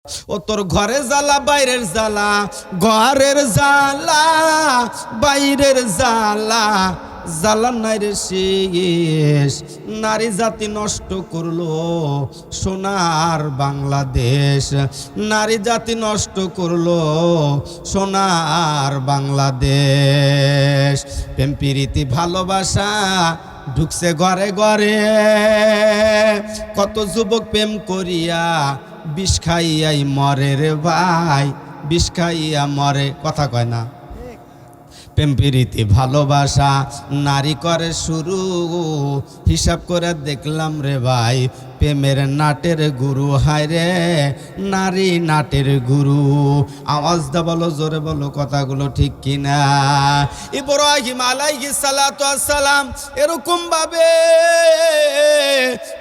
ও তোর ঘরে জ্বালা বাইরের জ্বালা, ঘরের জ্বালা বাইরের জ্বালা, জ্বালা নাই রে শেষ। নারী জাতি নষ্ট করলো সোনার বাংলাদেশ, নারী জাতি নষ্ট করলো সোনার বাংলাদেশ। প্রেম প্রীতি ভালোবাসা ঢুকছে ঘরে ঘরে, কত যুবক প্রেম করিয়া বিষ খাইয়াই মরে রে ভাই, বিষ খাইয়া মরে। কথা কয় না? প্রেম প্রীতি ভালোবাসা নারী করে শুরু, হিসাব করে দেখলাম রে ভাই প্রেমের নাটের গুরু। হায় রে নারী নাটের গুরু। আওয়াজ দা বলো, জোরে বলো, কথাগুলো ঠিক কিনা? ইব্রাহিম আলাইহিস সালাতু ওয়াস সালাম এরকম ভাবে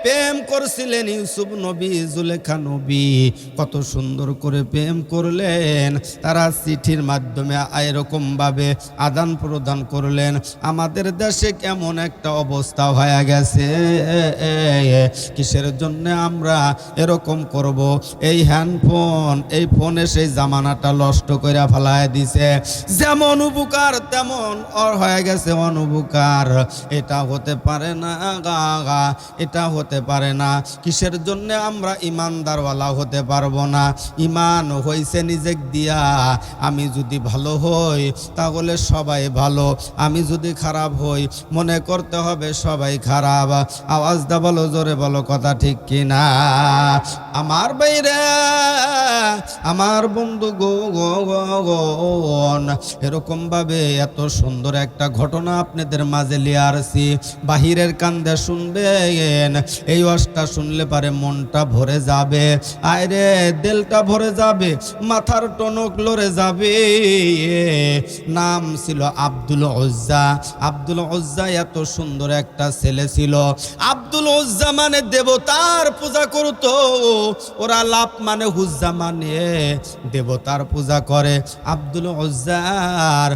প্রেম করছিলেন। ইউসুফ নবী, জুলেখা নবী কত সুন্দর করে প্রেম করলেন। তারা চিঠির মাধ্যমে এরকম ভাবে আদান প্রদান করলেন। আমাদের দেশে কেমন একটা অবস্থা হয়ে গেছে, কিসের জন্য আমরা এরকম করব? এই হ্যান্ডফোন, এই ফোনে সেই জামানাটা নষ্ট করে ফেলায় দিছে। যেমন উপকার তেমন হয়ে গেছে অনুপকার। এটা হতে পারে না গা, এটা হতে পারে না। কিসের জন্য আমরা ইমানদারওয়ালা হতে পারবো না? ইমান হইছে নিজেক দিয়া। আমি যদি ভালো হই তাহলে সবাই ভালো, আমি যদি খারাপ হই মনে করতে হবে সবাই খারাপ। আওয়াজ দা বলো, জোরে বলো, কথা ঠিক কিনা? আমার বাইরে আমার বন্ধু গন এরকম ভাবে এত সুন্দর একটা ঘটনা আপনাদের মাঝে লিয়ে আসছি। বাহিরের কান্দে শুনবেন, এই ওয়াজটা শুনলে পারে মনটা ভরে যাবে, আরে দিলটা ভরে যাবে, মাথার টনক লড়ে যাবে। নাম ছিল আব্দুল উজ্জা। আব্দুল উজ্জা এত সুন্দর একটা ছেলে ছিল। আব্দুল উজ্জা মানে দেবতার পূজা করতো। ওরা লাভ মানে হুজ্জা মানে দেবতার পূজা করে। আব্দুল উজ্জার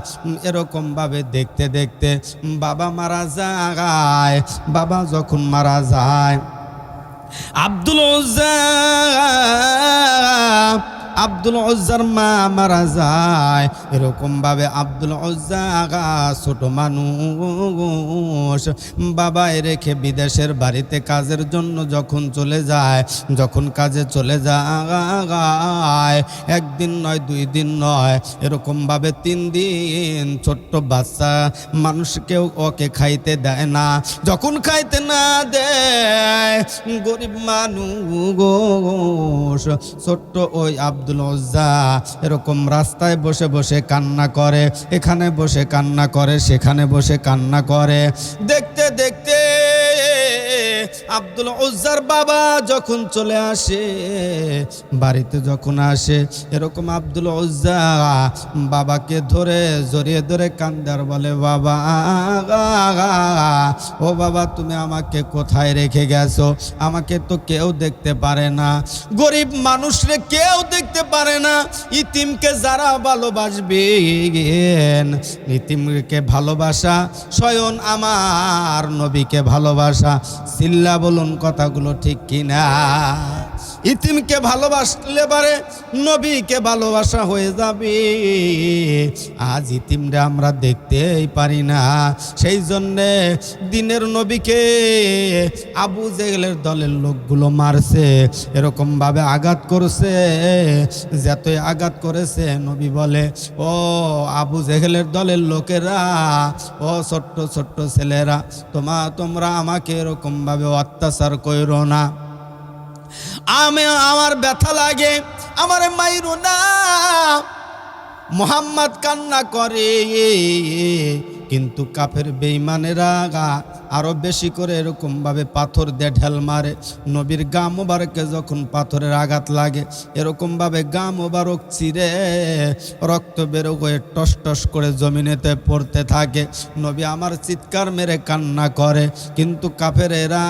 এরকম ভাবে দেখতে দেখতে বাবা মারা যায়। বাবা যখন মারা যায়, আব্দুল উজ্জার মা মারা যায়। এরকম ভাবে আব্দুল উজ্জা ছোট মানুষ বাবাই রেখে বিদেশের বাড়িতে কাজের জন্য যখন চলে যায়, যখন কাজে চলে যায়, একদিন নয়, 2 দিন নয়, এরকম ভাবে 3 দিন ছোট্ট বাচ্চা মানুষকেও ওকে খাইতে দেয় না। যখন খাইতে না দেয়, গরিব মানুষ ছোট্ট ওই আব্দুল উজ্জা এরকম রাস্তায় বসে বসে কান্না করে, এখানে বসে কান্না করে, সেখানে বসে কান্না করে। দেখতে দেখতে আব্দুল উজ্জার বাবা যখন চলে আসে, বাড়িতে যখন আসে, এরকম আব্দুল উজ্জা বাবাকে ধরে জড়িয়ে ধরে কান্দার বলে, বাবা ও বাবা, তুমি আমাকে কোথায় রেখে গেছো? আমাকে তো কেউ দেখতে পারে না, গরিব মানুষরে কেউ দেখতে পারে না। ইতিমকে যারা ভালোবাসবেন, ইতিমকে ভালোবাসা স্বয়ং আমার নবীকে ভালোবাসা। সিল্লা বলুন, কথাগুলো ঠিক কিনা? ইতিমকে ভালোবাসলে পারে নবীকে ভালোবাসা হয়ে যাবে। আজ ইতিমরে আমরা দেখতেই পারি না। সেই জন্যে দিনের নবীকে আবু জেহেলের দলের লোকগুলো মারছে, এরকম ভাবে আঘাত করছে। যতই আঘাত করেছে, নবী বলে, ও আবু জেহেলের দলের লোকেরা, ও ছোট্ট ছোট্ট ছেলেরা, তোমরা আমাকে এরকম ভাবে অত্যাচার করো না। আমার ব্যথা লাগে, আমার মাইরো না। মুহাম্মদ কান্না করে, কিন্তু কাফের বেঈমানেরা আরো বেশি করে এরকম ভাবে পাথর দিয়ে ঢেল মারে। নবীর গা মোবারকে যখন পাথরের আঘাত লাগে, এরকম ভাবে গা মোবারক চিরে রক্ত বেরো হয়ে টস টস করে জমিনেতে পড়তে থাকে। নবী আমার চিৎকার মেরে কান্না করে, কিন্তু কাফেরেরা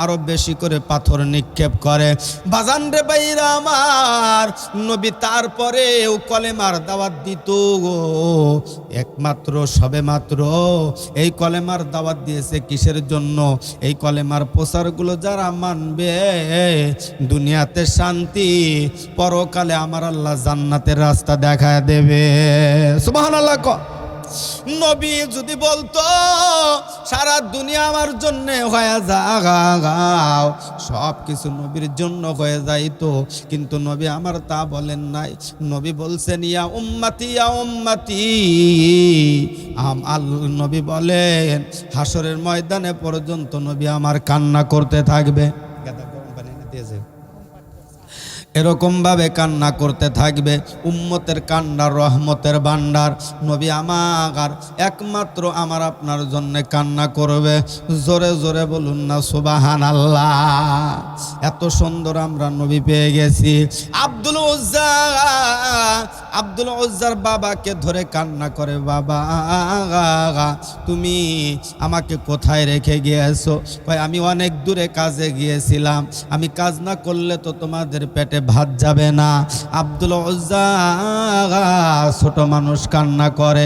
আরো বেশি করে পাথর নিক্ষেপ করে। বাজান রে বাইরা আমার, নবী তারপরেও কলেমার দাওয়াত দিত। একমাত্র সবে মাত্র এই কলেমার দাওয়াত দিয়েছে কিসের জন্য? এই কলেমার প্রচারগুলো যারা মানবে দুনিয়াতে শান্তি, পরকালে আমার আল্লাহ জান্নাতের রাস্তা দেখায় দেবে। সুবহানাল্লাহ। নবী যদি বলতো সারা দুনিয়া আমার জন্য হয়ে যাও, সব কিছু নবীর জন্য হয়ে যাইতো, কিন্তু নবী আমার তা বলেন নাই। নবী বলছেন ইয়া উম্মতি ইয়া উম্মতি। নবী বলেন হাসরের ময়দানে পর্যন্ত নবী আমার কান্না করতে থাকবে। এরকম ভাবে কান্না করতে থাকবে। উম্মতের কান্না রহমতের ভান্ডার। নবী আমার একমাত্র আমার আপনার জন্য কান্না করবে। জোরে জোরে বলুন না সুবহানাল্লাহ। এত সুন্দর আমরা নবী পেয়ে গেছি। আব্দুল উজ্জার বাবাকে ধরে কান্না করে, বাবা তুমি আমাকে কোথায় রেখে গিয়েছো? কয় আমি অনেক দূরে কাজে গিয়েছিলাম, আমি কাজ না করলে তো তোমাদের পেটে ভাত যাবে না। আব্দুল উজ্জা ছোট মানুষ কান্না করে।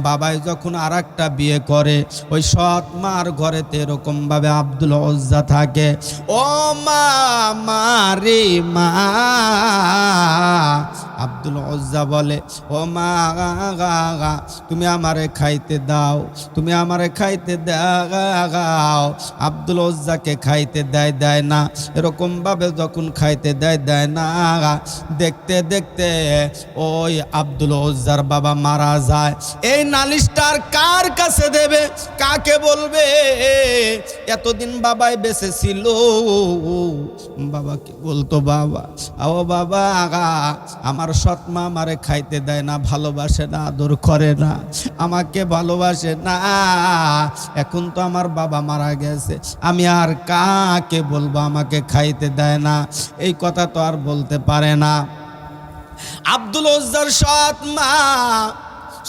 বাবাই যখন আরেকটা বিয়ে করে, ওই সৎ মার ঘরেতে এরকম ভাবে আব্দুল উজ্জা থাকে। ও মা মারে মা, আব্দুল উজ্জা বলে ও মা তুমি আমারে খাইতে দাও, তুমি আমারে খাইতে দাও। আব্দুল উজ্জাকে খাইতে দেয় না। এরকম ভাবে যখন খাইতে দেয় না, দেখতে দেখতে ওই আব্দুল উজ্জার বাবা মারা যায়। এই নালিশটার কার কাছে দেবে, কাকে বলবে? এতদিন বাবাই বেঁচে ছিল, বাবাকে বলতো বাবা ও বাবা আমার সৎ মা আমারে খাইতে দেয় না, ভালোবাসে না, আদর করে না, আমাকে ভালোবাসে না। এখন তো আমার বাবা মারা গেছে, আমি আর কাকে বলবো আমাকে খাইতে দেয় না? এই কথা তো আর বলতে পারে না। আব্দুল উজ্জার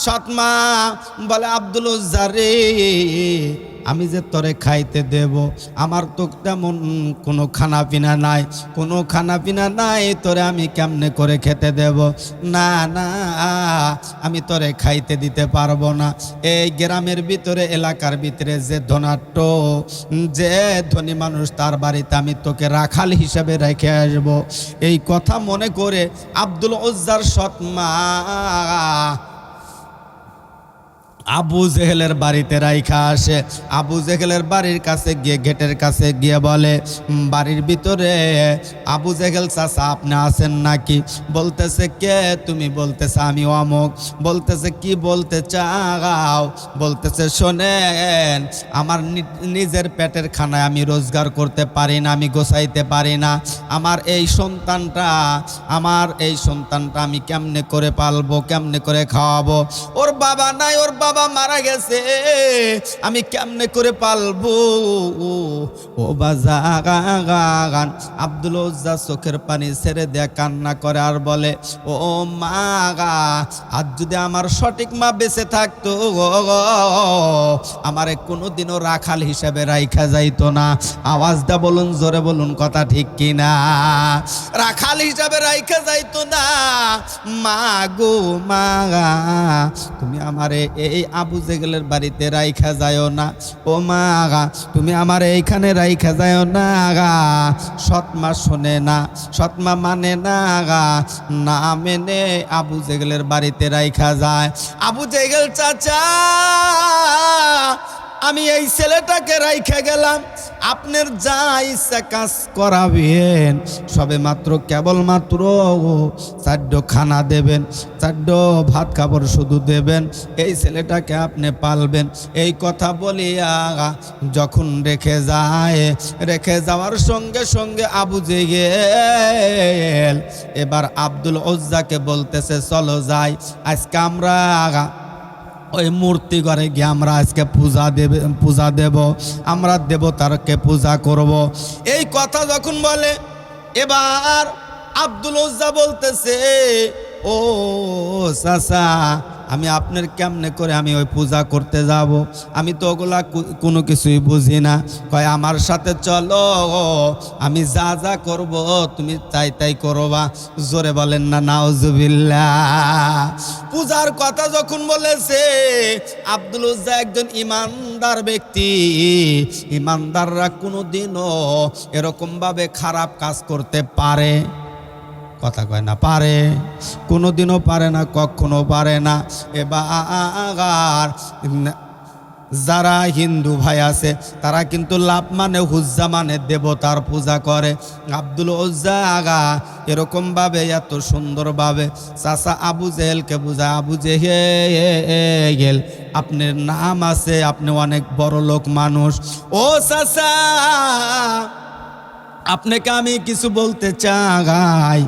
সৎ মা বলে আব্দুল উজ্জা রে, আমি যে তোরে খাইতে দেব, আমার তো তেমন কোনো খানা পিনা নাই, তোরে আমি কেমনে করে খেতে দেব? না না, আমি তোরে খাইতে দিতে পারবো না। এই গ্রামের ভিতরে, এলাকার ভিতরে যে ধনাঢ্য, যে ধনী মানুষ, তার বাড়িতে আমি তোকে রাখাল হিসেবে রেখে আসবো। এই কথা মনে করে আব্দুল উজ্জার সৎ মা আবু জেহেলের বাড়িতে রাইখা আসে। আবু জেহেলের বাড়ির কাছে গিয়ে, গেটের কাছে গিয়ে বলে, বাড়ির ভিতরে আবু জেহেল চাচা আপনি আছেন নাকি? বলতেছে কে তুমি? বলতেছে আমি অমুক। বলতেছে কি বলতে চাও? বলতেছে শোনেন, আমার নিজের পেটের খানায় আমি রোজগার করতে পারি না, আমি গোছাইতে পারি না। আমার এই সন্তানটা আমি কেমনে করে পালবো, কেমনে করে খাওয়াবো? ওর বাবা নাই, ওর বাবা মারা গেছে, আমি কেমনে করে পালবো? ও বাজাগান। আব্দুল উজ্জা চোখের পানি ছেড়ে দেয়া কান্না করে আর বলে ও মা, আজ যদি আমার সঠিক মা বেঁচে থাকতো, আমারে কোনোদিনও রাখাল হিসেবে রাইখা যাইতো না। আওয়াজটা বলুন, জোরে বলুন, কথা ঠিক কিনা? রাখাল হিসাবে রাইখা যাইতো না। মা গো মা, তুমি আমারে এই আবু জেহেলের বাড়িতে রাইখা যায়ও না। ও মা, তুমি আমার এইখানে রাইখা যায়ও না। সৎমা শোনে না, সৎমা মানে না, না মেনে আবু জেহেলের বাড়িতে রাইখা যায়। আবু জেহেল চাচা, আমি এই ছেলেটাকে রাইখা গেলাম, আপনার যা ইচ্ছা কাজ করাবেন, সবে মাত্র কেবলমাত্র 4 খানা দেবেন, 4 ভাত খাবার শুধু দেবেন, এই ছেলেটাকে আপনি পালবেন। এই কথা বলিয়া যখন রেখে যাওয়ার সঙ্গে সঙ্গে আবু জেহেল এবার আব্দুল উজ্জাকে বলতেছে চলো যাই, আজকে আমরা ওই মূর্তি ঘরে গিয়ে আমরা আজকে পূজা দেব, আমরা দেবতারকে পূজা করব। এই কথা যখন বলে, এবার আব্দুল উজ্জা বলতেছে ও চাচা, আমি আপনার কেমনে করে আমি ওই পূজা করতে যাব? আমি তো ওগুলা কোনো কিছুই বুঝি না। কয় আমার সাথে চলো, আমি যা যা করব তুমি তাই তাই করবা। জোরে বলেন না নাউজুবিল্লাহ। পূজার কথা যখন বলেছে, আব্দুল উজ্জা একজন ইমানদার ব্যক্তি। ইমানদাররা কোনোদিনও এরকমভাবে খারাপ কাজ করতে পারে? কথা কয় না, পারে? কোনোদিনও পারে না, কখনো পারে না। এবার যারা হিন্দু ভাই আছে তারা কিন্তু লাভ মানে হুজ্জা মানে দেবতার পূজা করে। আব্দুল উজ্জা আগা এরকমভাবে এত সুন্দরভাবে চাচা আবু জেহেলকে বুঝায়, আবু জেহেল আপনার নাম আছে, আপনি অনেক বড় লোক মানুষ। ও চাচা, আপনাকে আমি কিছু বলতে চাই।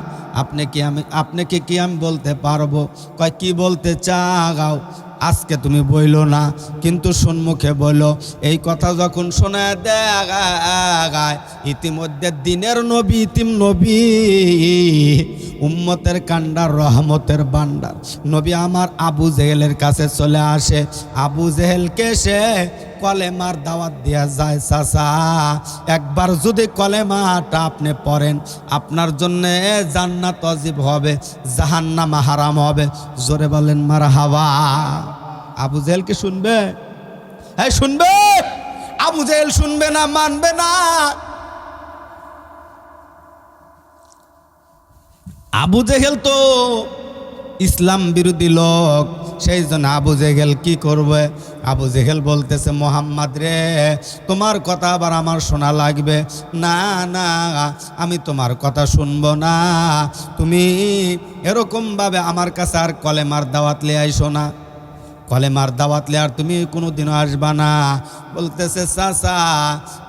আপনাকে কি আমি বলতে পারবো? কয় কি বলতে চাও? আজকে তুমি বইলো না, কিন্তু সম্মুখে বলো। এই কথা যখন শোনায় দেয়, ইতিমধ্যে দিনের নবী ইতিম নবী, উম্মতের কান্ডার রহমতের বান্ডার নবী আমার আবু জেহেলের কাছে চলে আসে। আবু জেহেলকে সে কলেমার দাওয়াত দেয়া যায়। চাচা, একবার যদি কলেমাটা আপনি পড়েন, আপনার জন্য জান্নাত ওয়াজিব হবে, জাহান্নাম হারাম হবে। জোরে বলেন মারহাবা। আবু জেহেলকে শুনবে? হ্যাঁ শুনবে। আবু জেহেল শুনবে না, মানবে না। আবু জেহেল তো ইসলাম বিরোধী লোক, সেই জন্য আবু জেহেল কি করবে? আবু জেহেল বলতেছে, মোহাম্মদ রে, তোমার কথা আবার আমার শোনা লাগবে। না না, আমি তোমার কথা শুনবো না। তুমি এরকমভাবে আমার কাছে আর কলেমার দাওয়াত লে আইসো না। কলেমার দাওয়াত লে আর তুমি কোনোদিনও আসবা না। বলতেছে, চাচা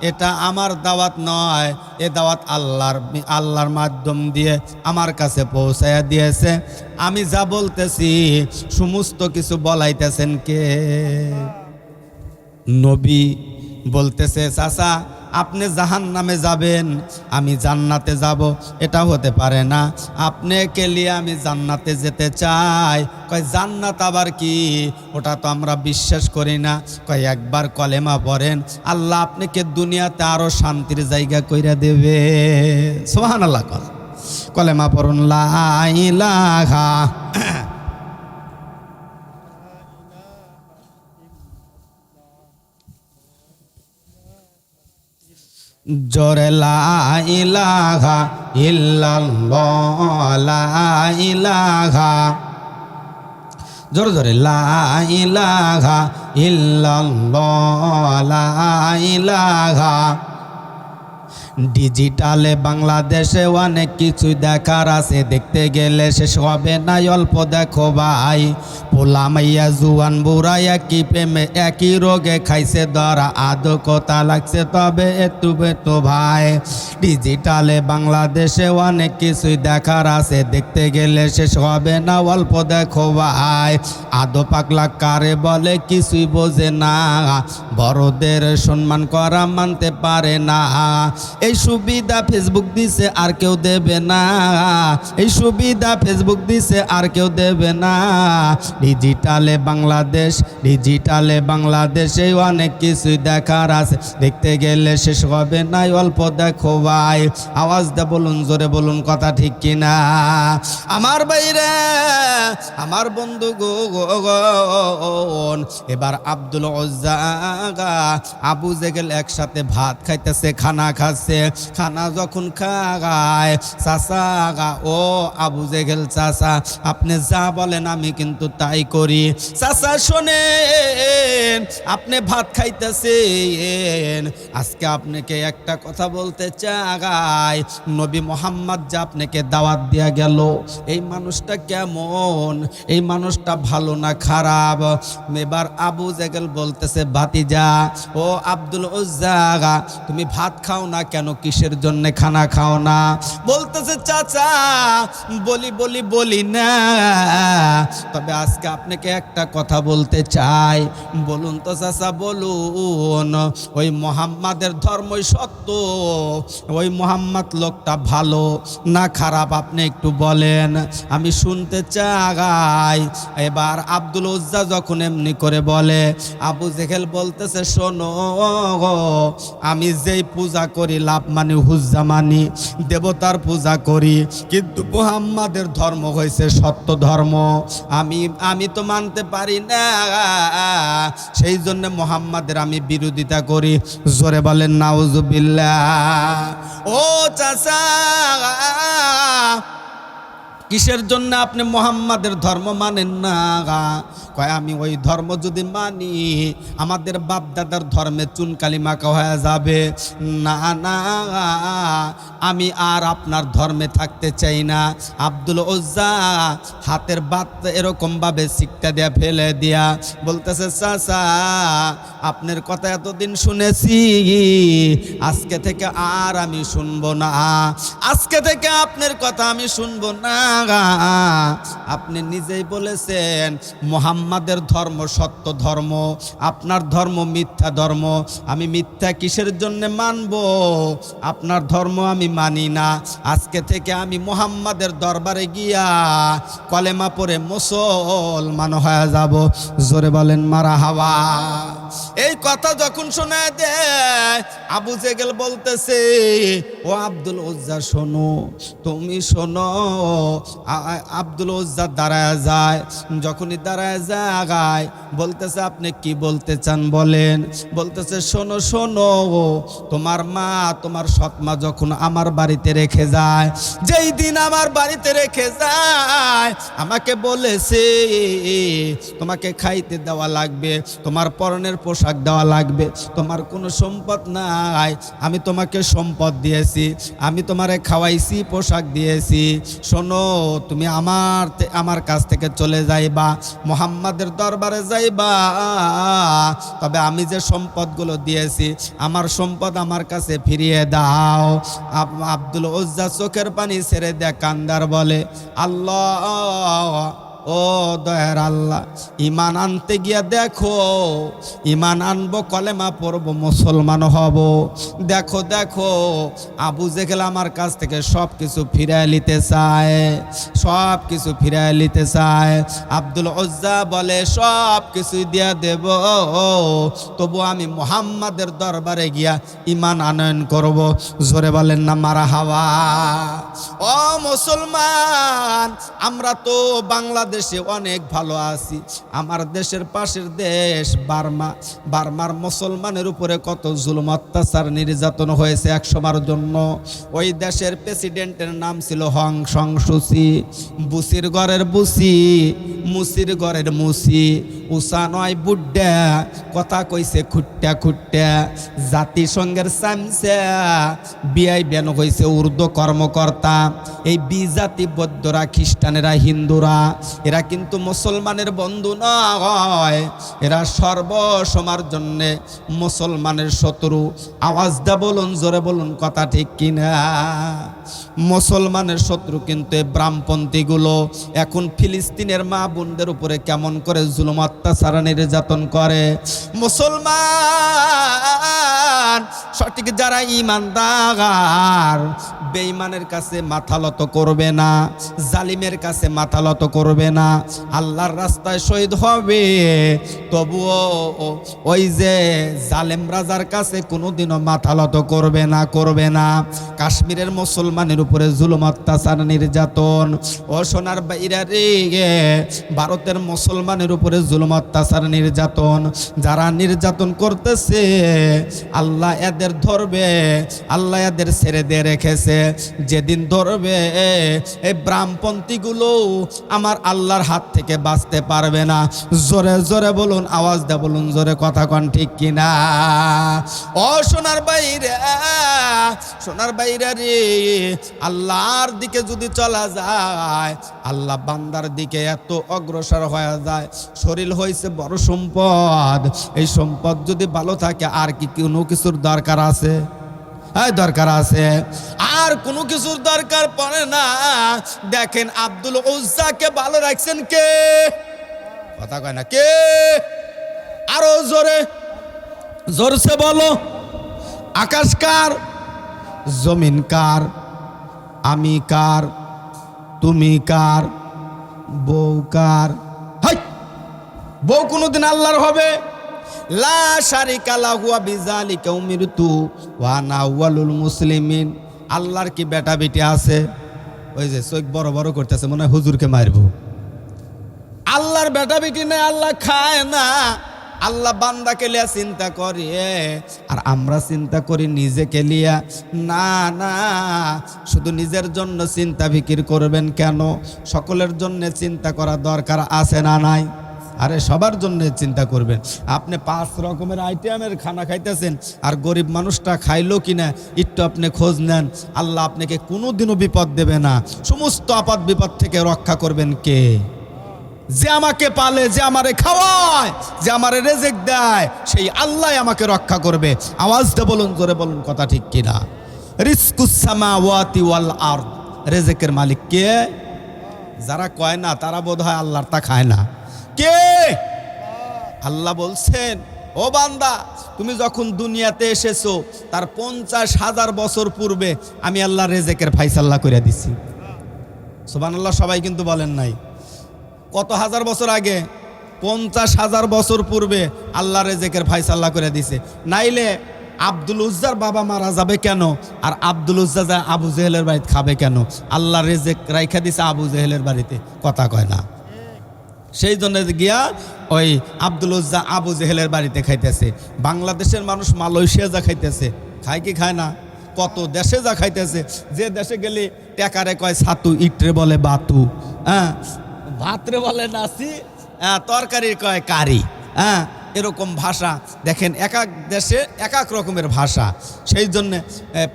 এটা আমার দাওয়াত নয়, এ দাওয়াত আল্লাহর মাধ্যম দিয়ে আমার কাছে পৌঁছায়া দিয়েছে। আমি যা বলতেছি সমস্ত কিছু বলাইতেছেন কে? নবী। বলতেছে, চাচা আপনি জাহান্নামে যাবেন, আমি জান্নাতে যাব, এটা হতে পারে না। আপনাকে নিয়ে আমি জান্নাতে যেতে চাই। কয় জান্নাত আবার কি? ওটা তো আমরা বিশ্বাস করি না। কয় একবার কলেমা পড়েন, আল্লাহ আপনাকে দুনিয়াতে আরো শান্তির জায়গা কইরা দেবে। সুবহানাল্লাহ। কলেমা পড়ুন, লা ইলাহা জোরে লা ইলাহা ইল্লাল্লাহ, লা ইলাহা, জোরে জোরে লা ইলাহা ইল্লাল্লাহ, লা ইলাহা। ডিজিটালে বাংলাদেশে অনেক কিছু দেখার আছে, দেখতে গেলে শেষ হবে না, অল্প দেখো ভাই। পোলা মাইয়া জুয়ান বুড়া একই প্রেমে একই রোগে খাইছে ধরা, আদৌ কথা লাগছে তবে একটু বেতো ভাই। ডিজিটালে বাংলাদেশে অনেক কিছুই দেখার আছে, দেখতে গেলে শেষ হবে না, অল্প দেখো ভাই। আদৌ পাগলা কারে বলে কিছুই বোঝে না, বড়দের সম্মান করা মানতে পারে না। এই সুবিধা ফেসবুক দিছে আর কেউ দেবে না, এই সুবিধা ফেসবুক দিছে আর কেউ দেবে না। ডিজিটালে বাংলাদেশে অনেক কিছুই দেখার আছে, দেখতে গেলে শেষ হবে না, অল্প দেখো ভাই। আওয়াজ দে বলুন, জোরে বলুন, কথা ঠিক কিনা? আমার বাইরে আমার বন্ধু গোন, এবার আব্দুল উজ্জা আবু জেহেল একসাথে ভাত খাইতেছে, খানা খাচ্ছে। খানা যখন খায়, চাচা ও আবু জেহেল চাচা আপনি যা বলেন আমি কিন্তু তাই করি। চাচা শোনেন, আপনি ভাত খাইতেছেন, আজকে আপনাকে একটা কথা বলতে চাই। নবী মোহাম্মদ যা আপনাকে দাওয়াত দিয়া গেল, এই মানুষটা কেমন? এই মানুষটা ভালো না খারাপ? এবার আবু জেহেল বলতেছে, ভাতিজা ও আব্দুল উজ্জা, তুমি ভাত খাও না কেন? কেন, কিসের জন্য খানা খাও না? বলতেছে চাচা বলি না, তবে আজকে আপনাকে একটা কথা বলতে চাই। বলুন তো চাচা, বলুন। ওই মোহাম্মদের ধর্মই সত্য, ওই মোহাম্মদ লোকটা ভালো না খারাপ, আপনি একটু বলেন, আমি শুনতে চাই। এবার আব্দুল উজ্জা যখন এমনি করে বলে, আবু জেহেল বলতেছে শোনো, আমি যেই পূজা করি লাভ মানে হুজ্জা মানি, দেবতার পূজা করি, কিন্তু মুহাম্মাদের ধর্ম হয়েছে সত্য ধর্ম, আমি তো মানতে পারি না, সেই জন্য মুহাম্মাদের আমি বিরোধিতা করি। জোরে বলেন নাউজুবিল্লাহ। ও চাচা, কিসের জন্য আপনি মুহাম্মাদের ধর্ম মানেন না? কয় আমি ওই ধর্ম যদি মানি আমাদের বাপ দাদার ধর্মে চুনকালি মাখা হয়ে যাবে। না না, আমি আর আপনার ধর্মে থাকতে চাই না। আব্দুল উজ্জা হাতের বাত এরকমভাবে শিক্ষা দেয়া ফেলে দিয়া বলতেছে চাচা, আপনার কথা এতদিন শুনেছি, আজকে থেকে আর আমি শুনবো না, আজকে থেকে আপনার কথা আমি শুনবো না। আপনি নিজেই বলেছেন মুহাম্মাদের ধর্ম সত্য ধর্ম, আপনার ধর্ম মিথ্যা ধর্ম। আমি মিথ্যা কিসের জন্য মানব? আপনার ধর্ম আমি মানি না। আজকে থেকে আমি মুহাম্মাদের দরবারে গিয়া কলেমা পড়ে মুসলমান হয়ে যাব। জোরে বলেন মারহাবা। এই কথা যখন শোনায় দেয়, আবু জেহেল বলতেছে ও আব্দুল উজ্জা শোনো, তুমি শোনো। আব্দুল উজ্জা দাঁড়ায় যায়, যখনই দাঁড়ায় যায় বলতেছে আপনি কি বলতে চান বলেন? বলতেছে শোনো শোনো, তোমার মা, তোমার সৎ মা যখন আমার বাড়িতে রেখে যায়, যেই দিন আমার বাড়িতে রেখে যায় আমাকে বলেছে তোমাকে খাইতে দেওয়া লাগবে, তোমার পরনের পোশাক দেওয়া লাগবে, তোমার কোনো সম্পদ নাই, আমি তোমাকে সম্পদ দিয়েছি, আমি তোমারে খাওয়াইছি, পোশাক দিয়েছি। শোনো, তুমি আমার কাছ থেকে চলে যাইবা, মুহাম্মাদের দরবারে যাইবা, তবে আমি যে সম্পদগুলো দিয়েছি আমার সম্পদ আমার কাছে ফিরিয়ে দাও। আব্দুল উজ্জা চোখের পানি ছেড়ে দেয়, কান্দার বলে আল্লাহ, ও দয়ার আল্লাহ, ইমান আনতে গিয়া দেখো, ইমান আনবো, কলেমা পড়বো, মুসলমান হব, দেখো দেখো আবু জেহেল আমার কাছ থেকে সব কিছু ফিরায় নিতে চায়, সব কিছু ফিরায় নিতে চায়। আব্দুল উজ্জা বলে সব কিছুই দিয়া দেব, তবু আমি মুহাম্মাদের দরবারে গিয়া ইমান আনয়ন করব। জোরে বলেন না মারহাবা। ও মুসলমান, আমরা তো বাংলাদেশে অনেক ভালো আছি, আমার দেশের পাশের দেশ বার্মা, বার্মার মুসলমানের উপরে কত জুলুম অত্যাচার নির্যাতন হয়েছে এক সময়ের জন্য। ওই দেশের প্রেসিডেন্টের নাম ছিল হং সং সুচি, বুসির ঘরের বুসি, মুসির ঘরের মুসি, উষা নয় বুড্ডা, কথা কইছে খুট্টা খুট্টা, জাতিসংঘের চামচা, বিআই বেন হয়েছে উর্দু কর্মকর্তা। এই বিজাতি বৌদ্ধরা, খ্রিস্টানেরা, হিন্দুরা, এরা কিন্তু মুসলমানের বন্ধু নয়, এরা সর্বসময়ের জন্য মুসলমানের শত্রু। আওয়াজ দা বলুন, জোরে বলুন, কথা ঠিক কিনা? মুসলমানের শত্রু কিন্তু এই ব্রাহ্মপন্থীগুলো। এখন ফিলিস্তিনের মা বোনদের উপরে কেমন করে জুলুম অত্যাচার নির্যাতন করে। মুসলমান সঠিক যারা ইমানদার, বেঈমানের কাছে মাথা নত করবে না, জালিমের কাছে মাথা নত করবে না, আল্লাহর রাস্তায় শহীদ হবে, তবুও ওই যে জালেম রাজার কাছে কোনোদিনও মাথা নত করবে না, করবে না। কাশ্মীরের মুসলমানের উপরে জুলুম অত্যাচার নির্যাতন, ও সোনার বাইরা রে, ভারতের মুসলমানের উপরে জুলুম অত্যাচার নির্যাতন, যারা নির্যাতন করতেছে আল্লাহ এদের ধরবে, আল্লাহ এদের ছেড়ে দিয়ে রেখেছে। যেদিন ধরবে এই ব্রাহ্মপন্থীগুলো আমার আল্লাহর হাত থেকে বাঁচতে পারবে না। জোরে জোরে বলুন, আওয়াজ দে বলুন, জোরে কথা কন ঠিক কিনা? ও সোনার বাইরা, সোনার বাইরা রে, আল্লাহর দিকে যদি চলা যায়, আল্লাহ বান্দার দিকে এত অগ্রসর হয়ে যায়। শরীর হয়েছে বড় সম্পদ, এই সম্পদ যদি ভালো থাকে আর কি কোনো কিছুর দরকার আছে? দরকার আছে। আর কোনো কিছুর দরকার পড়ে না। দেখেন আব্দুল উজ্জাকে ভালো রাখছেন কে? কথা কয় না কে? আরো জোরে জোরসে বলো। আকাশ কার? জমিন কার? আমি কার? তুমি কার? বউ কার? হাই, বউ কোনদিন আল্লাহর হবে? লা শারিকা লাহু বিযালিকা উমিরতু ওয়া আনা আউয়ালুল মুসলিমিন। আল্লাহর কি বেটা বেটি আছে? ওই যে চোখ বড় বড় করতেছে, মনে হয় হুজুরকে মারবো। আল্লাহর বেটা বেটি নেই, আল্লাহ খায় না। আল্লাহ বান্দাকে লিয়া চিন্তা করে, আর আমরা চিন্তা করি নিজেকে লিয়া। না না, শুধু নিজের জন্য চিন্তা ফিকির করবেন কেন? সকলের জন্য চিন্তা করা দরকার আছে না নাই? আরে সবার জন্য চিন্তা করবেন। আপনি 5 রকমের আইটেমের খানা খাইতেছেন, আর গরিব মানুষটা খাইলো কিনা একটু আপনি খোঁজ নেন। আল্লাহ আপনাকে কোনোদিনও বিপদ দেবে না। সমস্ত আপদ বিপদ থেকে রক্ষা করবেন কে? যে আমাকে পালে, যে আমারে খাওয়ায়, যে আমারে রেজেক দেয়, সেই আল্লাহ আমাকে রক্ষা করবে। আওয়াজটা বলুন, জোরে বলুন, কথা ঠিক কিনা? রিজকুস সামাওয়াতি ওয়াল আরদ, রেজেকের মালিক কে? যারা কয় না তারা বোধহয় আল্লাহর তা খায় না। কে? আল্লাহ বলছেন, ও বান্দা, তুমি যখন দুনিয়াতে এসেছো তার 50,000 বছর পূর্বে আমি আল্লাহ রেজেকের ফাইসাল্লাহ করে দিছি। সুবহানাল্লাহ। সবাই কিন্তু বলেন নাই। কত হাজার বছর আগে? 50,000 বছর পূর্বে আল্লাহ রেজেকের ফাইসাল্লাহ করে দিছে। নাইলে আব্দুল উজ্জার বাবা মারা যাবে কেন? আর আব্দুল উজ্জা যা আবু জেহেলের বাড়িতে খাবে কেন? আল্লাহ রেজেক রাইখা দিছে আবু জেহেলের বাড়িতে। কথা কয় না? সেই জন্য গিয়া ওই আব্দুল উজ্জা আবু জেহেলের বাড়িতে খাইতেছে। বাংলাদেশের মানুষ মালয়েশিয়া যা খাইতেছে, খায় কি খায় না? কত দেশে যা খাইতেছে। যে দেশে গেলে টেকারে কয় ছাতু, ইটরে বলে বাতু, হ্যাঁ, ভাতরে বলে নাসি, তরকারি কয় কারি, হ্যাঁ, এরকম ভাষা। দেখেন এক এক দেশে এক এক রকমের ভাষা। সেই জন্যে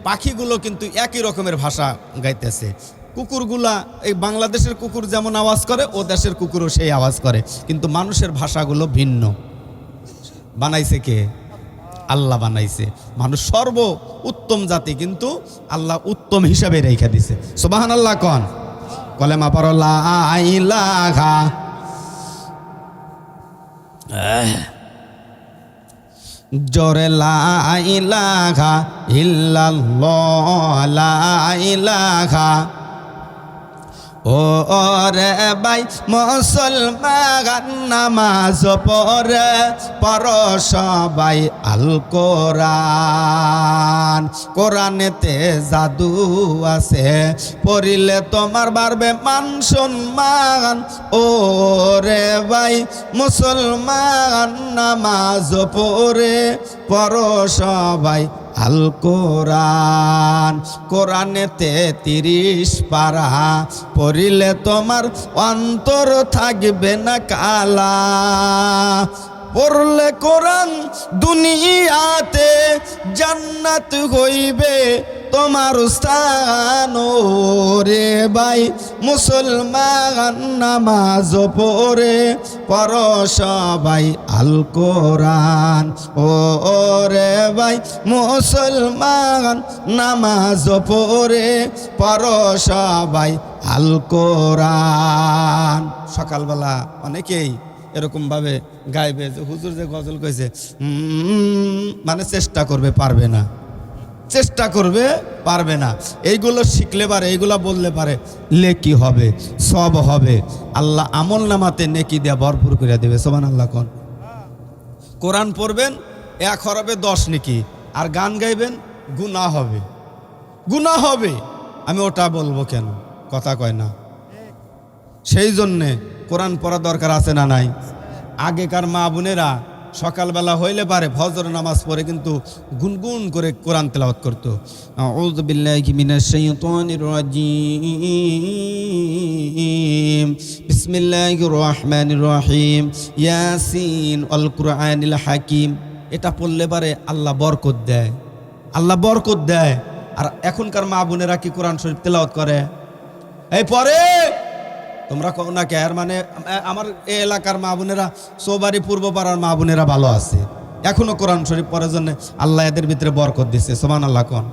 পাখিগুলো কিন্তু একই রকমের ভাষা গাইতেছে। কুকুরগুলা, এই বাংলাদেশের কুকুর যেমন আওয়াজ করে, ও দেশের কুকুরও সেই আওয়াজ করে, কিন্তু মানুষের ভাষাগুলো ভিন্ন। বানাইছে কে? আল্লাহ বানাইছে। মানুষ সর্ব উত্তম জাতি, কিন্তু আল্লাহ উত্তম হিসাবে রেখে দিছে। সুবহানাল্লাহ। কোন কলেমা পড়ো, লা ইলাহা, জোরে লা ইলাহা ইল্লাল্লাহ, লা ইলাহা। ও রে ভাই মুসলমান, নামাজ পড়ে পড়ো সবাই আল কোরআন। কোরআনেতে জাদু আছে, পড়িলে তোমার বাড়বে মান সম্মান। ও রে ভাই মুসলমান, নামাজ পড়ে পড়ো সবাই আল কোরআন। কোরআনেতে 30 পারা পড়িলে তোমার অন্তর থাকবে না কালা। পড়লে কোরআন দুনিয়াতে জান্নাত হইবে তোমার স্থান। রে ভাই মুসলমান, নামাজ পড়ে পড়ো সবাই আল কোরআন। ও রে ভাই মুসলমান, নামাজ পড়ে পড়ো সবাই আল কোরআন। সকালবেলা অনেকেই এরকম ভাবে গাইবে যে হুজুর যে গজল কইছে, মানে চেষ্টা করবে, পারবে না। চেষ্টা করবে, পারবে না। এইগুলো শিখলে পারে, এইগুলো বললে পারে নেকি হবে, সব হবে। আল্লাহ আমল নামাতে নেকি দেয়া ভরপুর করে দেবে। সুবহানাল্লাহ। কোন কোরআন পড়বেন 1 হরফে 10 নেকি, আর গান গাইবেন গুনাহ হবে, গুনাহ হবে। আমি ওটা বলবো কেন? কথা কয় না। সেই জন্যে কোরআন পড়া দরকার আছে না নাই? আগেকার মা বোনেরা সকালবেলা হইলে পারে ফজর নামাজ পড়ে কিন্তু গুনগুন করে কোরআন তেলাওয়াত করতো। আউযু বিল্লাহি মিনাশ শাইতানির রাজিম, বিসমিল্লাহির রহমানির রহিম, ইয়াসিন ওয়াল কুরআনিল হাকিম। এটা পড়লে পারে আল্লাহ বরকত দেয়, আল্লাহ বরকত দেয়। আর এখনকার মা বোনেরা কি কোরআন শরীফ তেলাওয়াত করে? এই পরে তোমরা কও না কে? আর মানে আমার এই এলাকার মা বোনেরা, চৌবাড়ি পূর্ব পাড়ার মা বোনেরা ভালো আছে, এখনো কোরআন শরীফ পড়ার জন্য আল্লাহ এদের ভিতরে বরকত দিচ্ছে। সুবহানাল্লাহ। কোন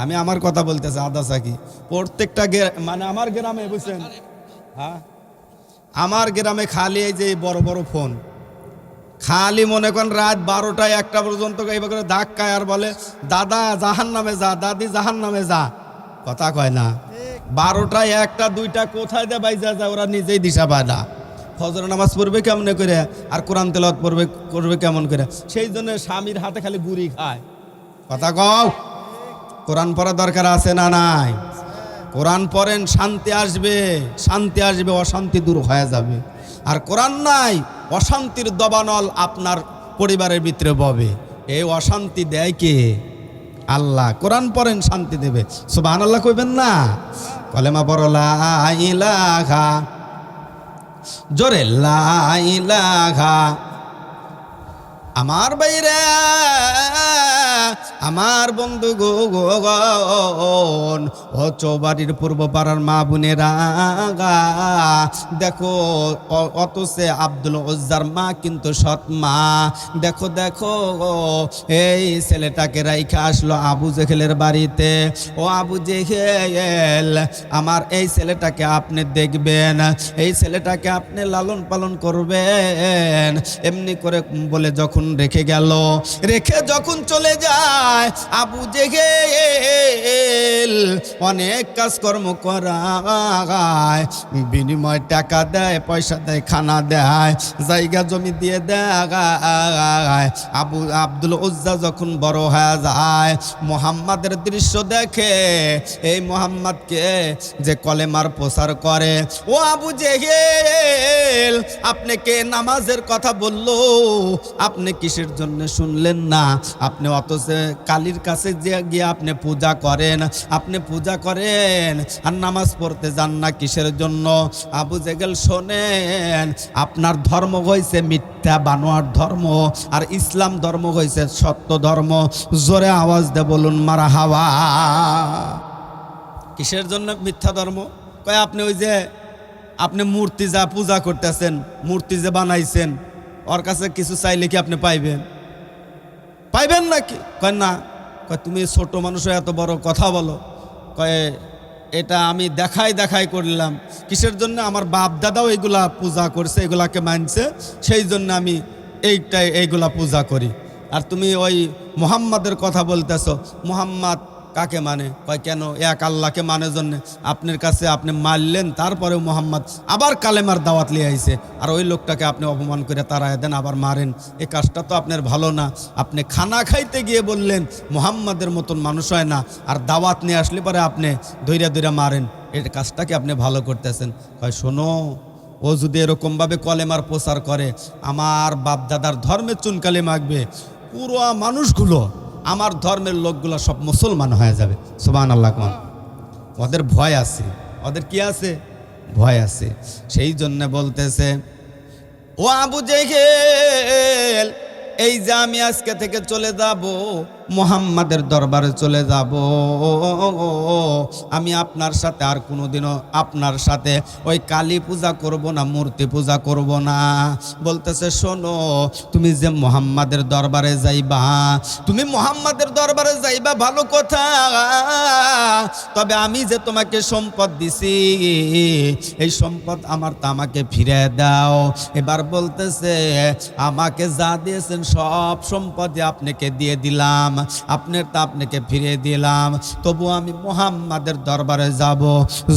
আমি আমার কথা বলতেছি আদা সাকি প্রত্যেকটা মানে আমার গ্রামে বুঝছেন, হ্যাঁ আমার গ্রামে খালি এই যে বড় বড় ফোন, খালি মনে করেন রাত 12টায় 1টা পর্যন্ত এইভাবে করে ধাক্কায় আর বলে দাদা জাহান নামে যা, দাদি জাহান নামে যা, কথা কয় না। 12টায় 1টা 2টা কোথায় দে বাইজা যায় ওরা নিজেই দিশা পায় না। ফজর নামাজ পড়বে কেমন করে আর কোরআন তেলাওয়াত করবে কেমন করে, সেই জন্য স্বামীর হাতে খালি বুড়ি খায়, কথা কও। কোরআন পড়া দরকার আছে না নাই? কোরআন পড়েন, শান্তি আসবে, শান্তি আসবে, অশান্তি দূর হয়ে যাবে। আর কোরআন নাই, অশান্তির দবানল আপনার পরিবারের ভিতরে ববে। এই অশান্তি দেয় কে? আল্লাহ। কোরআন পড়েন, শান্তি দেবে। সুবহানাল্লাহ কইবেন না? কলেমা পড়ো লা ইলাহা, জোরে লা ইলাহা। আমার বাইরে আমার বন্ধু গন ও চৌবাড়ির পূর্ব পাড়ার মা বোনেরা, দেখো অতসে আব্দুল উজ্জার মা কিন্তু সৎ মা। দেখো দেখো এই ছেলেটাকে রাইখা আসলো আবু জেহেলের বাড়িতে। ও আবু জেহেল, আমার এই ছেলেটাকে আপনি দেখবেন, এই ছেলেটাকে আপনি লালন পালন করবেন। এমনি করে বলে যখন রেখে গেল, রেখে যখন চলে যায়, আবু জেহেল অনেক কাজকর্ম করায়, বিনিময় টাকা দেয়, পয়সা দেয়, খানা দেয়, জায়গা জমি দিয়ে দেয়। আব্দুল উজ্জা যখন বড় হয়ে যায়, মুহাম্মাদের দৃশ্য দেখে, এই মুহাম্মাদকে যে কলেমার প্রচার করে, ও আবু জেহেল আপনি কে নামাজের কথা বললো, আপনি কিসের জন্য শুনলেন না? আপনি অথচ কালীর কাছে যে গিয়ে আপনি পূজা করেন, আপনি পূজা করেন আর নামাজ পড়তে যান না কিসের জন্য? আবু জেহেল শোনেন, আপনার ধর্ম হয়েছে মিথ্যা বানোয়ার ধর্ম, আর ইসলাম ধর্ম হয়েছে সত্য ধর্ম। জোরে আওয়াজ দে বলুন মারহাবা। কিসের জন্য মিথ্যা ধর্ম? কয় আপনি ওই যে আপনি মূর্তি যা পূজা করতেছেন, মূর্তি যে বানাইছেন, ওর কাছে কিছু চাইলে কি আপনি পাইবেন? পাইবেন নাকি? কয় না। কয় তুমি ছোট মানুষ এত বড় কথা বলো? কয় এটা আমি দেখাই করলাম। কিসের জন্য? আমার বাপ দাদাও এইগুলা পূজা করছে, এগুলাকে মানছে, সেই জন্য আমি এইগুলা পূজা করি। আর তুমি ওই মুহাম্মাদের কথা বলতেছো, মুহাম্মাদ কাকে মানে? কয় কেন? এক আল্লাহকে মানে জন্য আপনার কাছে আপনি মারলেন, তারপরে মুহাম্মদ আবার কালেমার দাওয়াত লিয়ে আইছে, আর ওই লোকটাকে আপনি অপমান করে তাড়ায় দেন, আবার মারেন। এই কাজটা তো আপনার ভালো না। আপনি খানা খাইতে গিয়ে বললেন মুহাম্মাদের মতন মানুষ হয় না, আর দাওয়াত নিয়ে আসলে পরে আপনি ধৈর্য মারেন। এই কাজটাকে আপনি ভালো করতেছেন। কয় শোনো, ও যদি এরকমভাবে কলেমার প্রচার করে, আমার বাপদাদার ধর্মের চুনকালি মাখবে, পুরো মানুষগুলো, আমার ধর্মের লোকগুলো সব মুসলমান হয়ে যাবে। সুবহানাল্লাহ। ওদের ভয় আছে। ওদের কি আছে? ভয় আছে। সেই জন্য বলতেছে, ও আবু জেহেল, এই যে আমি আজকে থেকে চলে যাব, মুহাম্মাদের দরবারে চলে যাব, আমি আপনার সাথে আর কোনোদিনও আপনার সাথে ওই কালী পূজা করব না, মূর্তি পূজা করব না। বলতেছে শোনো, তুমি যে মুহাম্মাদের দরবারে যাইবা, তুমি মুহাম্মাদের দরবারে যাইবা ভালো কথা, তবে আমি যে তোমাকে সম্পদ দিছি, এই সম্পদ আমার তা আমাকে ফিরে দাও। এবার বলতেছে, আমাকে যা দিয়েছেন সব সম্পদে আপনাকে দিয়ে দিলাম, আপনার তা আপনাকে ফিরে দিলাম, তবু আমি মুহাম্মাদের দরবারে যাব।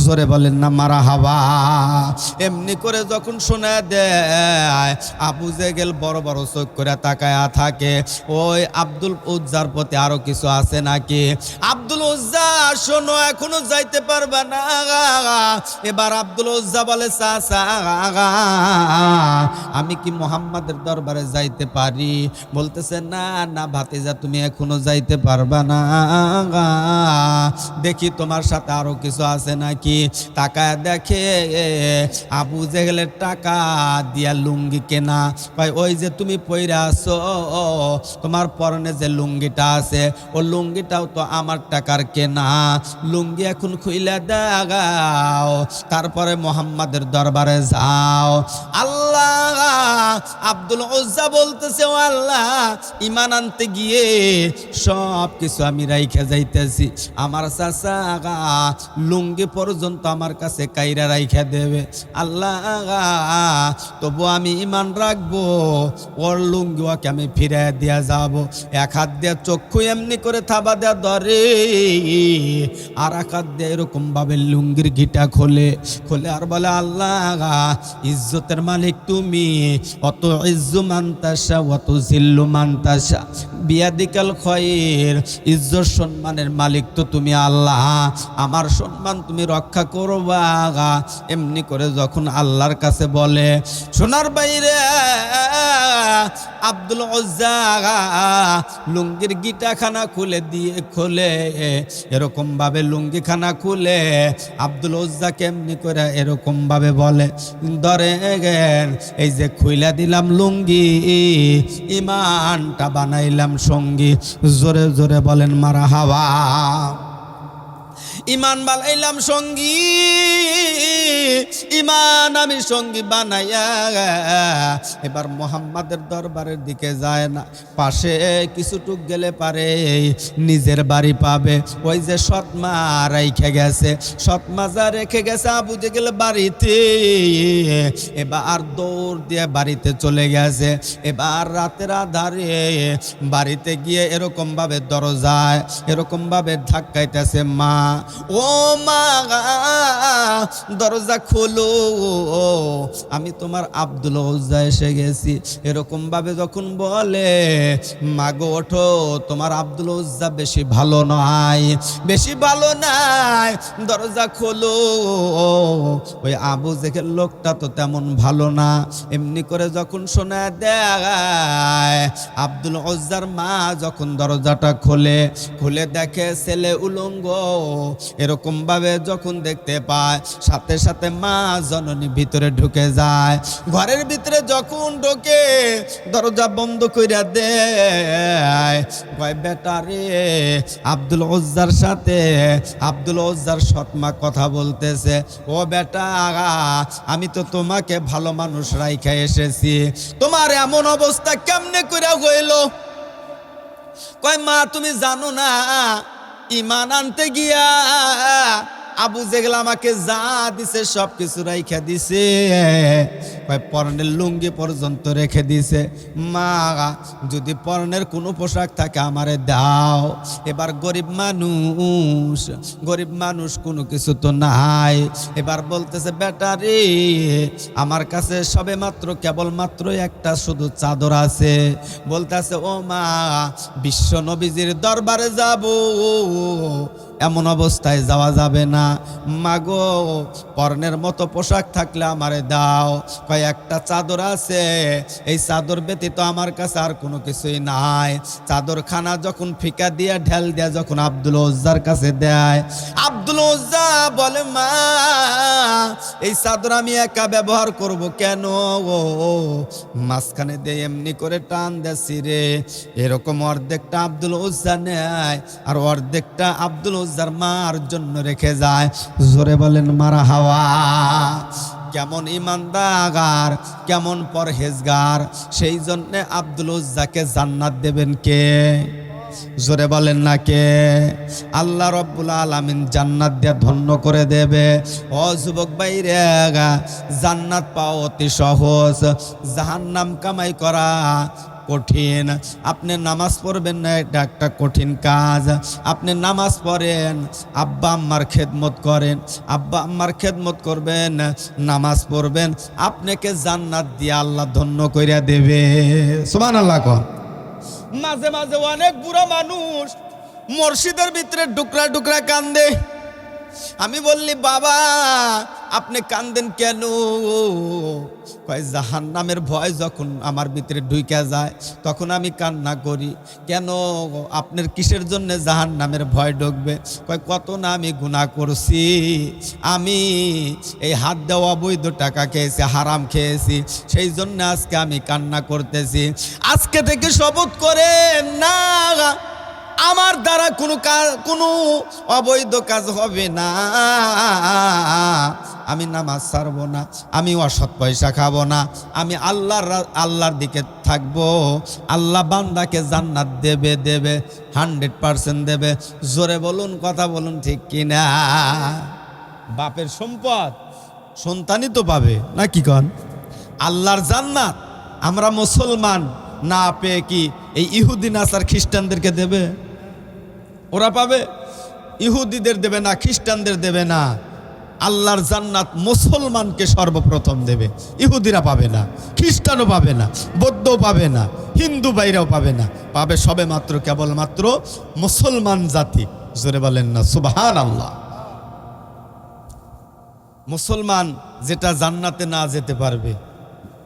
জোরে বলেন না মারহাবা। এমনি করে যখন শোনা দেয়, আবু জেহেল বড় বড় চোখ করে তাকায়া থাকে। ওই আব্দুল উজ্জার প্রতি আরো কিছু আছে নাকি? আব্দুল উজ্জা শোনো, এখনো যাইতে পারবে না। এবার আব্দুল উজ্জা বলে, চাচা আমি কি মুহাম্মাদের দরবারে যাইতে পারি? বলতেছে না না ভাতিজা, তুমি এখনো যাইতে পারবা না, দেখি তোমার সাথে আরো কিছু আছে নাকি। টাকা দেখে আবু জেহেলের টাকা দিয়া লুঙ্গি কেনা। ভাই ওই যে তুমি পইরা আছো, তোমার পরনে যে লুঙ্গিটা আছে, ও লুঙ্গিটাও তো আমার টাকার কেনা, লুঙ্গি এখন খুইলা দাও, তারপরে মুহাম্মাদের দরবারে যাও। আল্লাহ আব্দুল উজ্জা বলতেছে, ও আল্লাহ, ঈমান আনতে গিয়ে সব কিছু আমি রাইখা যাইতেছি, আমার চাচা লুঙ্গি পর্যন্ত আমার কাছে কাইরা রাইখা দেবে। আল্লাহ, তবু আমি ঈমান রাখবো, ওর লুঙ্গি ওকে আমি ফিরাই দিয়া যাব। এক হাত দিয়ে চক্ষু এমনি করে থাবা দেয়া ধরে, আর এক হাত দিয়ে এরকম ভাবে লুঙ্গির গিটা খোলে আর বলে, আল্লাহ, ইজ্জতের মালিক তুমি, অত ইজ্জু মানতাসা অত জিল্লু মানতাসা বিয়াদিকাল খয়ের, ইজ্জত সম্মানের মালিক তো তুমি আল্লাহ, আমার সম্মান তুমি রক্ষা করবা। এমনি করে যখন আল্লাহর কাছে বলে, সোনার বাইরে আব্দুল উজ্জা লুঙ্গির গিটাখানা খুলে দিয়ে এরকম ভাবে লুঙ্গি খানা খুলে আব্দুল উজ্জা কেমনি করে এরকম ভাবে বলে, ধরেন এই যে খুইলা দিলাম লুঙ্গি, ঈমানটা বানাইলাম সঙ্গী। জোরে জোরে বলেন মারহাবা। ঈমান বানাইলাম সঙ্গী, ঈমান আমি সঙ্গী বানাইয়া এবার মুহাম্মাদের দরবারের দিকে যায় না, পাশে কিছুটুক গেলে পারে নিজের বাড়ি পাবে। ওই যে সৎমা রেখে গেছে, সৎমা যা রেখে গেছে আবু জেহেল বাড়িতে, এবার দৌড় দিয়ে বাড়িতে চলে গেছে। এবার রাতের আধারে বাড়িতে গিয়ে এরকম ভাবে দরজায় এরকম ভাবে ধাক্কাইতেছে, মা, ও মা, দরজা খোলো, আমি তোমার আব্দুল উজ্জা এসে গেছি। এরকম ভাবে যখন বলে, মাগো ওঠো, তোমার আব্দুল উজ্জা বেশি ভালো নয়, বেশি ভালো নাই, দরজা খোলো। ওই আবু জেহেল লোকটা তো তেমন ভালো না। এমনি করে যখন শোনা দেয়, আব্দুল উজ্জার মা যখন দরজাটা খুলে দেখে ছেলে উলঙ্গ। এরকম ভাবে যখন দেখতে পায়, সাথে সাথে মা জননী ভিতরে ঢুকে যায়। ঘরের ভিতরে যখন ঢোকে দরজা বন্ধ কইরা দেয়, কয়, বেটা রে, আব্দুল উজ্জার সাথে আব্দুল উজ্জার সৎমা কথা বলতেছে, ও বেটা, আমি তো তোমাকে ভালো মানুষ রাইখা এসেছি, তোমার এমন অবস্থা কেমনে কইরা হইল? কয়, মা, তুমি জানো না, ঈমান আনতে গিয়া আবু জেহেল আমাকে যা দিছে সব কিছু রাইখা দিছে, পরনের লুঙ্গি পর্যন্ত রেখে দিছে। মা, যদি পরনের কোনো পোশাক থাকে আমারে দাও। এবার গরিব মানুষ কোনো কিছু তো নাই। এবার বলতেছে, বেটা রে, আমার কাছে সবে মাত্র কেবলমাত্র একটা শুধু চাদর আছে। বলতেছে, ও মা, বিশ্ব নবীজির দরবারে যাব, এমন অবস্থায় যাওয়া যাবে না, মাগো, পরনের মতো পোশাক থাকলে আমারে দাও। কয়েকটা চাদর আছে, এই চাদর ব্যতীত আমার কাছে আর কোনো কিছুই নাই। চাদরখানা যখন ফিকা দিয়া ঢেল দিয়া যখন আব্দুল উজ্জার কাছে দেয়, আব্দুল উজ্জা বলে, মা, এই চাদর আমি একা ব্যবহার করব কেন? মাঝখানে দিয়ে এমনি করে টান দেছি রে, এরকম অর্ধেকটা আব্দুল উজ্জা নেয় আর অর্ধেকটা আব্দুল উজ্জার মার জন্য রেখে যায়। জোরে বলেন মারহাবা। কেমন ইমানদার, কেমন পরহেজগার, সেই জন্যে আব্দুল উজ্জাকে জান্নাত দেবেন কে? জোরে বলেন না কে? আল্লাহ রব্বুল আলামিন জান্নাত দিয়ে ধন্য করে দেবে। ও যুবক ভাইরে, জান্নাত পাওয়া অতি সহজ, জাহান্নাম কামাই করা কঠিন। আপনি নামাজ পড়বেন না, এটা একটা কঠিন কাজ। আপনি নামাজ পড়েন, আব্বা আম্মার খেদমত করেন, আব্বা আম্মার খেদমত করবেন, নামাজ পড়বেন, আপনাকে জান্নাত দিয়ে আল্লাহ ধন্য কইরা দেবে। সুবহানাল্লাহ। মাঝে মাঝে অনেক বুড়া মানুষ মসজিদের ভিতরে ডুকরা ডুকরা কান্দে। আমি বললি, বাবা, আপনি কান্দেন কেন? কয়, জাহান্নামের ভয় যখন আমার ভিতরে ঢুইকা যায় তখন আমি কান্না করি। কেন? আপনার কিসের জন্য জাহান্নামের ভয় ঢুকবে? কয়, কত না আমি গুনাহ করছি, আমি এই হাত দেওয়া অবৈধ টাকা খেয়েছি, হারাম খেয়েছি, সেই জন্য আজকে আমি কান্না করতেছি। আজকে থেকে শপথ করে না, আমার দ্বারা কোনো অবৈধ কাজ হবে না, আমি নামাজ ছাড়বো না, আমি অসৎ পয়সা খাবো না, আমি আল্লাহর দিকে থাকবো। আল্লাহ বান্দাকে জান্নাত দেবে, দেবে 100% দেবে। জোরে বলুন, কথা বলুন ঠিক কিনা? বাপের সম্পদ সন্তানই তো পাবে, না কি কন? আল্লাহর জান্নাত আমরা মুসলমান না পেয়ে কি এই ইহুদি নাসার খ্রিস্টানদেরকে দেবে? ওরা পাবে? ইহুদিদের দেবে না, খ্রিস্টানদের দেবে না। আল্লাহর জান্নাত মুসলমানকে সর্বপ্রথম দেবে। ইহুদিরা পাবে না, খ্রিস্টানও পাবে না, বৌদ্ধও পাবে না, হিন্দু বাইরেও পাবে না। পাবে সবে মাত্র কেবলমাত্র মুসলমান জাতি। জোরে বলেন না সুবহানাল্লাহ। মুসলমান যেটা জান্নাতে না যেতে পারবে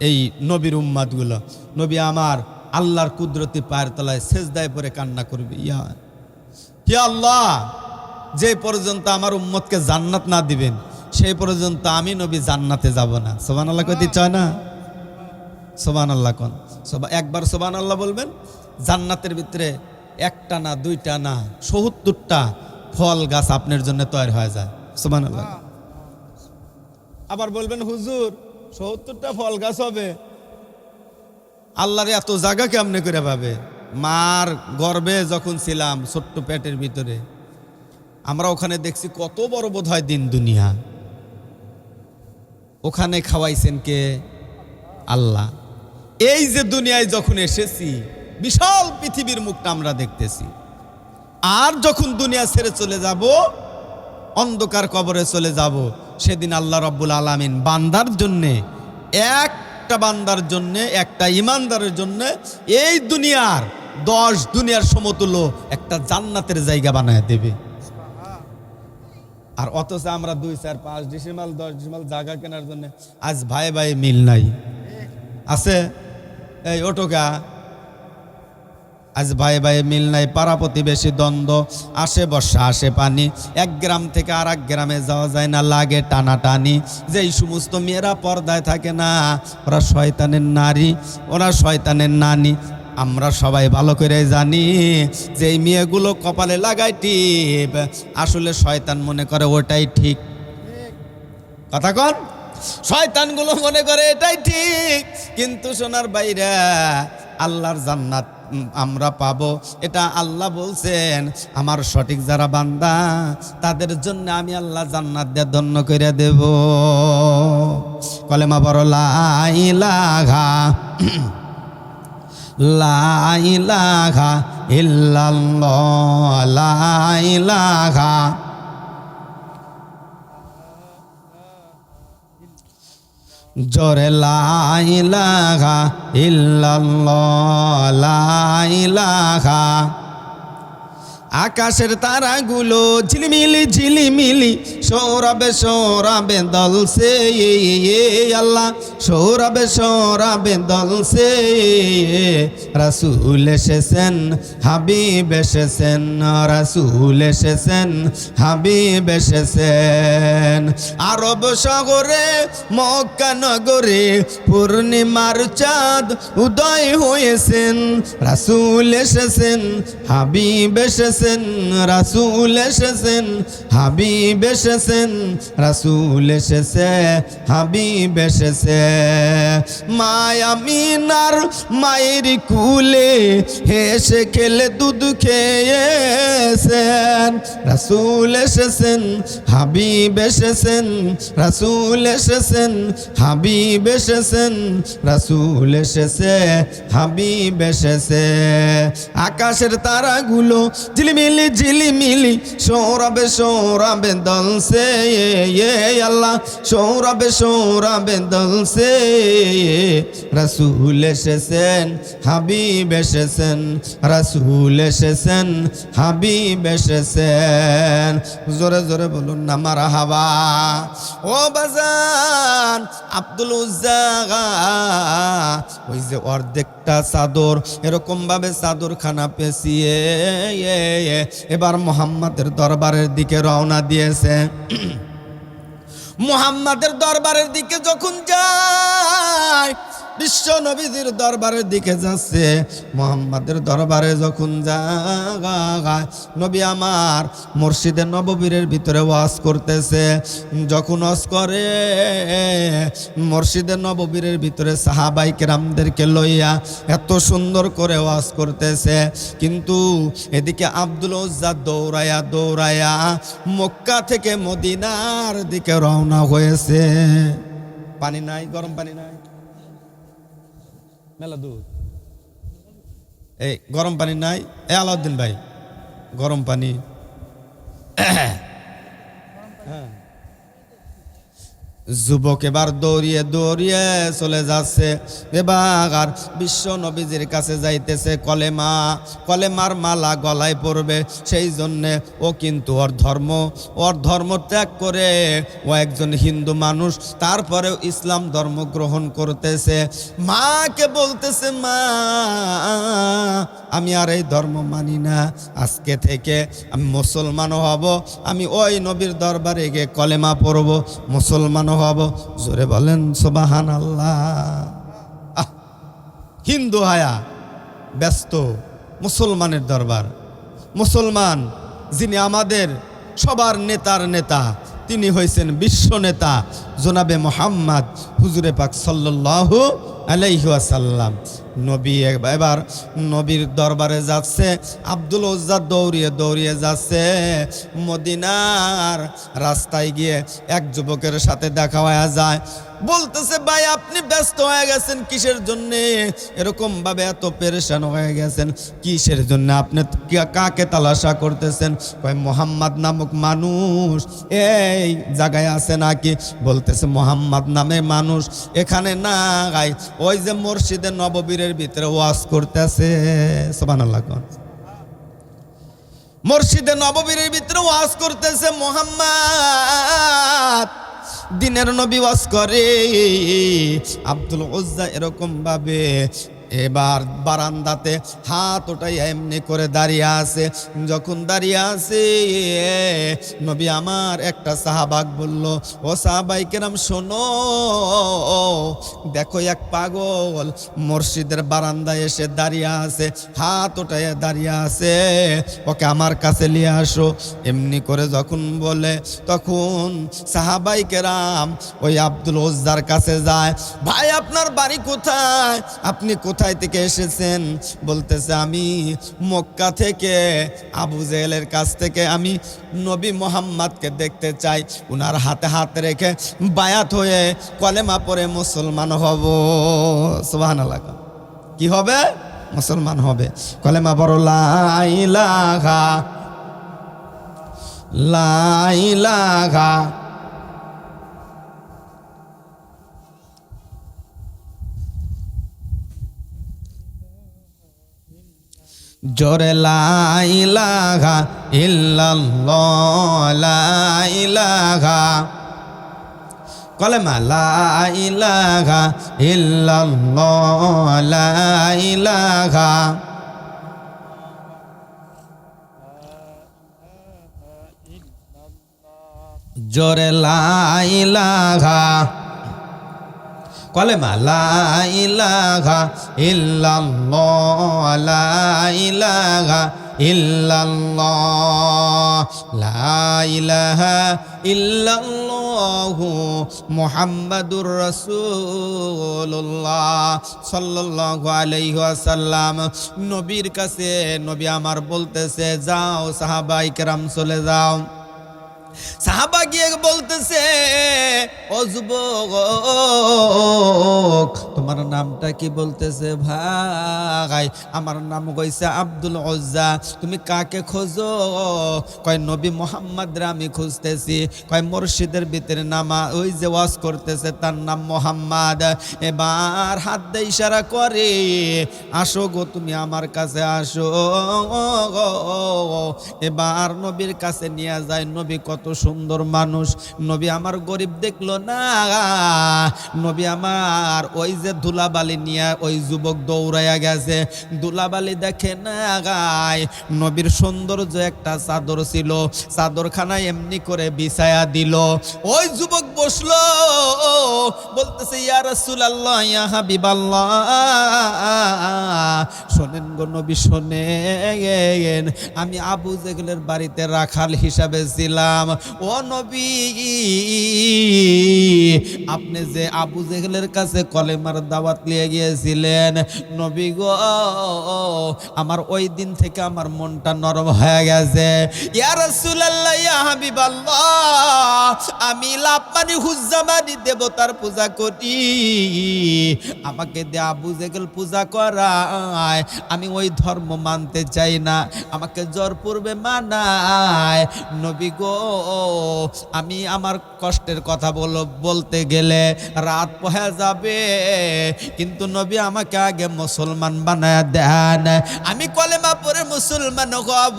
এই নবীর উম্মাদগুলো। নবী আমার আল্লাহর কুদরতি পায়ের তলায় সেজদায় পড়ে কান্না করবে, ইয়া আল্লাহ, যে পর্যন্ত আমার উম্মতকে জান্নাত না দিবেন সেই পর্যন্ত আমি নবী জান্নাতে যাব না। সুবহানাল্লাহ কইতে চায় না? সুবহানাল্লাহ কোন একবার সুবহানাল্লাহ বলবেন, জান্নাতের ভিতরে একটা না, দুইটা না, ৭০টা ফল গাছ আপনার জন্য তৈরি হয়ে যায়। সুবহানাল্লাহ। আবার বলবেন হুজুর ৭০টা ফল গাছ হবে, আল্লাহর এত জায়গা কেমনে করে পাবে? মার গর্ভে যখন ছিলাম ছোট্ট পেটের ভিতরে, আমরা ওখানে দেখছি কত বড় বোধ হয় দিন দুনিয়া। ওখানে খাওয়াইছেন কে? আল্লাহ। এই যে দুনিয়ায় যখন এসেছি বিশাল পৃথিবীর মুখটা আমরা দেখতেছি, আর যখন দুনিয়া ছেড়ে চলে যাব, অন্ধকার কবরে চলে যাব, সেদিন আল্লাহ রাব্বুল আলামিন বান্দার জন্যে, একটা বান্দার জন্যে, একটা ইমানদারের জন্যে এই দুনিয়ার 10 দুনিয়ার সমতুল্য একটা জান্নাতের জায়গা বানায় দেবে। আর অথচ আমরা 2, 4, 5 ডিসিমাল 10 ডিসিমাল জায়গা কেনার জন্য আজ ভাই ভাই মিল নাই। আছে? এই ওটোকা আজ ভাই ভাই মিল নাই, পাড়া প্রতিবেশী দ্বন্দ্ব, আসে বর্ষা আসে পানি, এক গ্রাম থেকে আর এক গ্রামে যাওয়া যায় না, লাগে টানাটানি। যেই সমস্ত মেয়েরা পর্দায় থাকে না, ওরা শয়তানের নারী, ওরা শয়তানের নানি। আমরা সবাই ভালো করে জানি যে এই মেয়েগুলো কপালে লাগায় টিপ, আসলে শয়তান মনে করে ওটাই ঠিক। কথা কন? শয়তানগুলো মনে করে এটাই ঠিক, কিন্তু সোনার বাইরা আল্লাহর জান্নাত আমরা পাবো, এটা আল্লাহ বলছেন। আমার সঠিক যারা বান্দা তাদের জন্য আমি আল্লাহ জান্নাত দিয়ে ধন্য করে দেব। কলেমা বড় লা ইলাহা লা ইলাহা ইল্লাল্লাহ, লা ইলাহা জোরে লা ইলাহা ইল্লাল্লাহ, লা ইলাহা। আকাশের তারাগুলো ঝিলিমিলি ঝিলিমিলি সৌরভে সৌরভে দলছে, আল্লাহ সৌরভে সৌরভে দলছে। রাসূল এসেছেন, হাবিব এসেছেন, রাসূল এসেছেন, হাবিব এসেছেন। আরব শহরে মক্কা নগরে পূর্ণিমার চাঁদ উদয় হয়েছেন। রাসূল এসেছেন, হাবিব এসেছেন, রাসূল এসেছেন, হাবিব এসেছেন, রাসূল এসেছে, হাবিব এসেছে। মায়া মিনার মায়ের কুলে হেসে খেলে দুধ খেয়েছেন। রাসূল এসেছেন, হাবিব এসেছেন, রাসূল এসেছেন, হাবিব এসেছেন, রাসূল এসেছে, হাবিব এসেছে। আকাশের তারাগুলো ঝিলিমিলি ঝিলিমিলি সৌরভে সৌরভে দলছে, আল্লাহ সৌরভে সৌরভে দলছে। রাসূল এসেছেন, হাবিব এসেছেন, রাসূল এসেছেন, হাবিব এসেছেন। জোরে জোরে বলুন না মারহাবা। ও বাজান আব্দুল উজ্জা, ওই যে অর্ধেকটা চাদর এরকম ভাবে চাদর খানা পেঁচিয়ে এবার মুহাম্মাদের দরবারের দিকে রওনা দিয়েছে। মুহাম্মাদের দরবারের দিকে যখন যায় বিশ্ব নবীজির দরবারের দিকে যাচ্ছে। মুহাম্মাদের দরবারে যখন যায়, নবী আমার মসজিদে নববীর ভিতরে ওয়াজ করতেছে। যখন ওয়াজ করে মসজিদে নববীর ভিতরে সাহাবাই কেরামদেরকে লইয়া এত সুন্দর করে ওয়াজ করতেছে, কিন্তু এদিকে আব্দুল উজ্জা দৌড়ায়া দৌড়ায়া মক্কা থেকে মদিনার দিকে রওনা হয়েছে। পানি নাই, গরম পানি নাই, মেলা দূর, এই গরম পানি নাই। এ আলাউদ্দিন ভাই, গরম পানি। হ্যাঁ, যুবক এবার দৌড়িয়ে দৌড়িয়ে চলে যাচ্ছে। এবার বিশ্ব নবীজির কাছে যাইতেছে, কলেমার মালা গলায় পড়বে। সেই জন্যে ও কিন্তু ওর ধর্ম ত্যাগ করে ও একজন হিন্দু মানুষ, তারপরেও ইসলাম ধর্ম গ্রহণ করতেছে। মাকে বলতেছে, মা আমি আর এই ধর্ম মানি না, আজকে থেকে আমি মুসলমান হব, আমি ওই নবীর দরবারে গিয়ে কলেমা পড়ব, মুসলমান হব। জোরে বলেন সুবহানাল্লাহ। হিন্দু হায়া ব্যস্ত মুসলমানের দরবার। মুসলমান যিনি আমাদের সবার নেতার নেতা, তিনি হয়েছেন বিশ্ব নেতা জনাবে মুহাম্মদ হুজুরে পাক সাল্লাল্লাহু আলাইহি ওয়াসাল্লাম। নবী এবার নবীর দরবারে যাচ্ছে। আব্দুল উজ্জা দৌড়িয়ে দৌড়িয়ে যাচ্ছে। মদিনার রাস্তায় গিয়ে এক যুবকের সাথে দেখা হয়ে যায়। বলতেছে, ভাই আপনি ব্যস্ত হয়ে গেছেন কিসের জন্যে, এরকম ভাবে এত পেরেশান হয়ে গেছেন কিসের জন্য, আপনি কাকে তালাশা করতেছেন? কয় মুহাম্মদ নামক মানুষ এই জায়গায় আছে নাকি? বলতেছে মুহাম্মদ নামে মানুষ এখানে না, ওই যে মসজিদে নববীর ভিতরে ওয়াজ করতেছে। সুবহানাল্লাহ। মসজিদে নববীর ভিতরে ওয়াজ করতেছে মুহাম্মদ, দিনের নবী ওয়াজ করে। আব্দুল উজ্জা এরকম ভাবে এবার বারান্দাতে হাত ওটাই এমনি করে দাঁড়িয়ে আছে। যখন দাঁড়িয়ে আছে, নবী আমার একটা সাহাবাক বলল, ও সাহাবাই কেরাম শোনো, দেখো এক পাগল মসজিদের বারান্দায় এসে দাঁড়িয়ে আছে, হাত ওটাই দাঁড়িয়ে আছে, ওকে আমার কাছে নিয়ে আসো। এমনি করে যখন বলে, তখন সাহাবাই কেরাম ওই আব্দুল উজ্জার কাছে যায়। ভাই আপনার বাড়ি কোথায়? আপনি কোথায় থেকে এসেছেন? বলতেছে আমি মক্কা থেকে, আবু জেহেলের কাছ থেকে আমি নবী মুহাম্মদকে দেখতে চাই, উনার হাতে হাত রেখে বায়াত হয়ে কলেমা পড়ে মুসলমান হব। সুবহানাল্লাহ। কি হবে? মুসলমান হবে। কলেমা পড়ো, লা ইলাহা লা ইলাহা জোরে লা ইলাহা ইল্লাল্লাহ, লা ইলাহা কলেমা, লা ইলাহা ইল্লাল্লাহ, লা ইলাহা জোরে লা ইলাহা কলেমা, লা ইলাহা ইল্লাল্লাহ, লা ইলাহা ইল্লাল্লাহ, লা ইলাহা ইল্লাল্লাহু মুহাম্মাদুর রাসূলুল্লাহ সাল্লাল্লাহু আলাইহি ওয়াসাল্লাম। নবীর কাছে নবী আমার বলতেছে, যাও সাহাবায়ে কেরাম চলে যাও। সাহাবা গিয়ে বলতেছে, ও যুবক তোমার নামটা কি? বলতেছে, ভাই আমার নাম কইছে আব্দুল উজ্জা। তুমি কাকে খোঁজো? কয় নবী মুহাম্মদ রে আমি খুঁজতেছি। কয় মসজিদের ভিতরে নামা ওই যে ওয়াজ করতেছে তার নাম মুহাম্মদ। এবার হাত দিয়ে ইশারা করে, আসো গো তুমি আমার কাছে আসো। এবার নবীর কাছে নিয়ে যায়। নবী কত সুন্দর মানুষ, নবী আমার গরিব দেখলো না, নবী আমার ওই যে যে ধুলাবালি নিয়ে ওই যুবক দৌড়াইয়া গেছে, ধুলাবালি দেখে না গায়, নবীর সৌন্দর্য একটা চাদর ছিল, চাদরখানা এমনি করে বিছায়া দিল। ওই যুবক বসলো, বলতেছে ইয়া রাসূলুল্লাহ ইয়া হাবিবাল্লাহ, শোনেন গো নবী শোনেন, আমি আবু জেহেলের বাড়িতে রাখাল হিসাবে ছিলাম। ও নবী, আপনি যে আবু জেহেলের কাছে কলেমার দাওয়াত নিয়ে গিয়েছিলেন, নবী গো আমার ওই দিন থেকে আমার মনটা নরম হয়ে গেছে। ইয়া রাসূলুল্লাহ ইয়া হাবিবাল্লাহ, আমি লাভমানি হুজ্জামানি দেবতার পূজা করি, আমাকে দে আবু জেহেল পূজা করায়, আমি ওই ধর্ম মানতে চাই না, আমাকে জ্বর পূর্বে মানায়। নবী গো আমি আমার কষ্টের কথা বলতে গেলে রাত হয়ে যাবে, কিন্তু নবী আমাকে আগে মুসলমান বানায় দেন, আমি কলেমা পড়ে মুসলমান হব।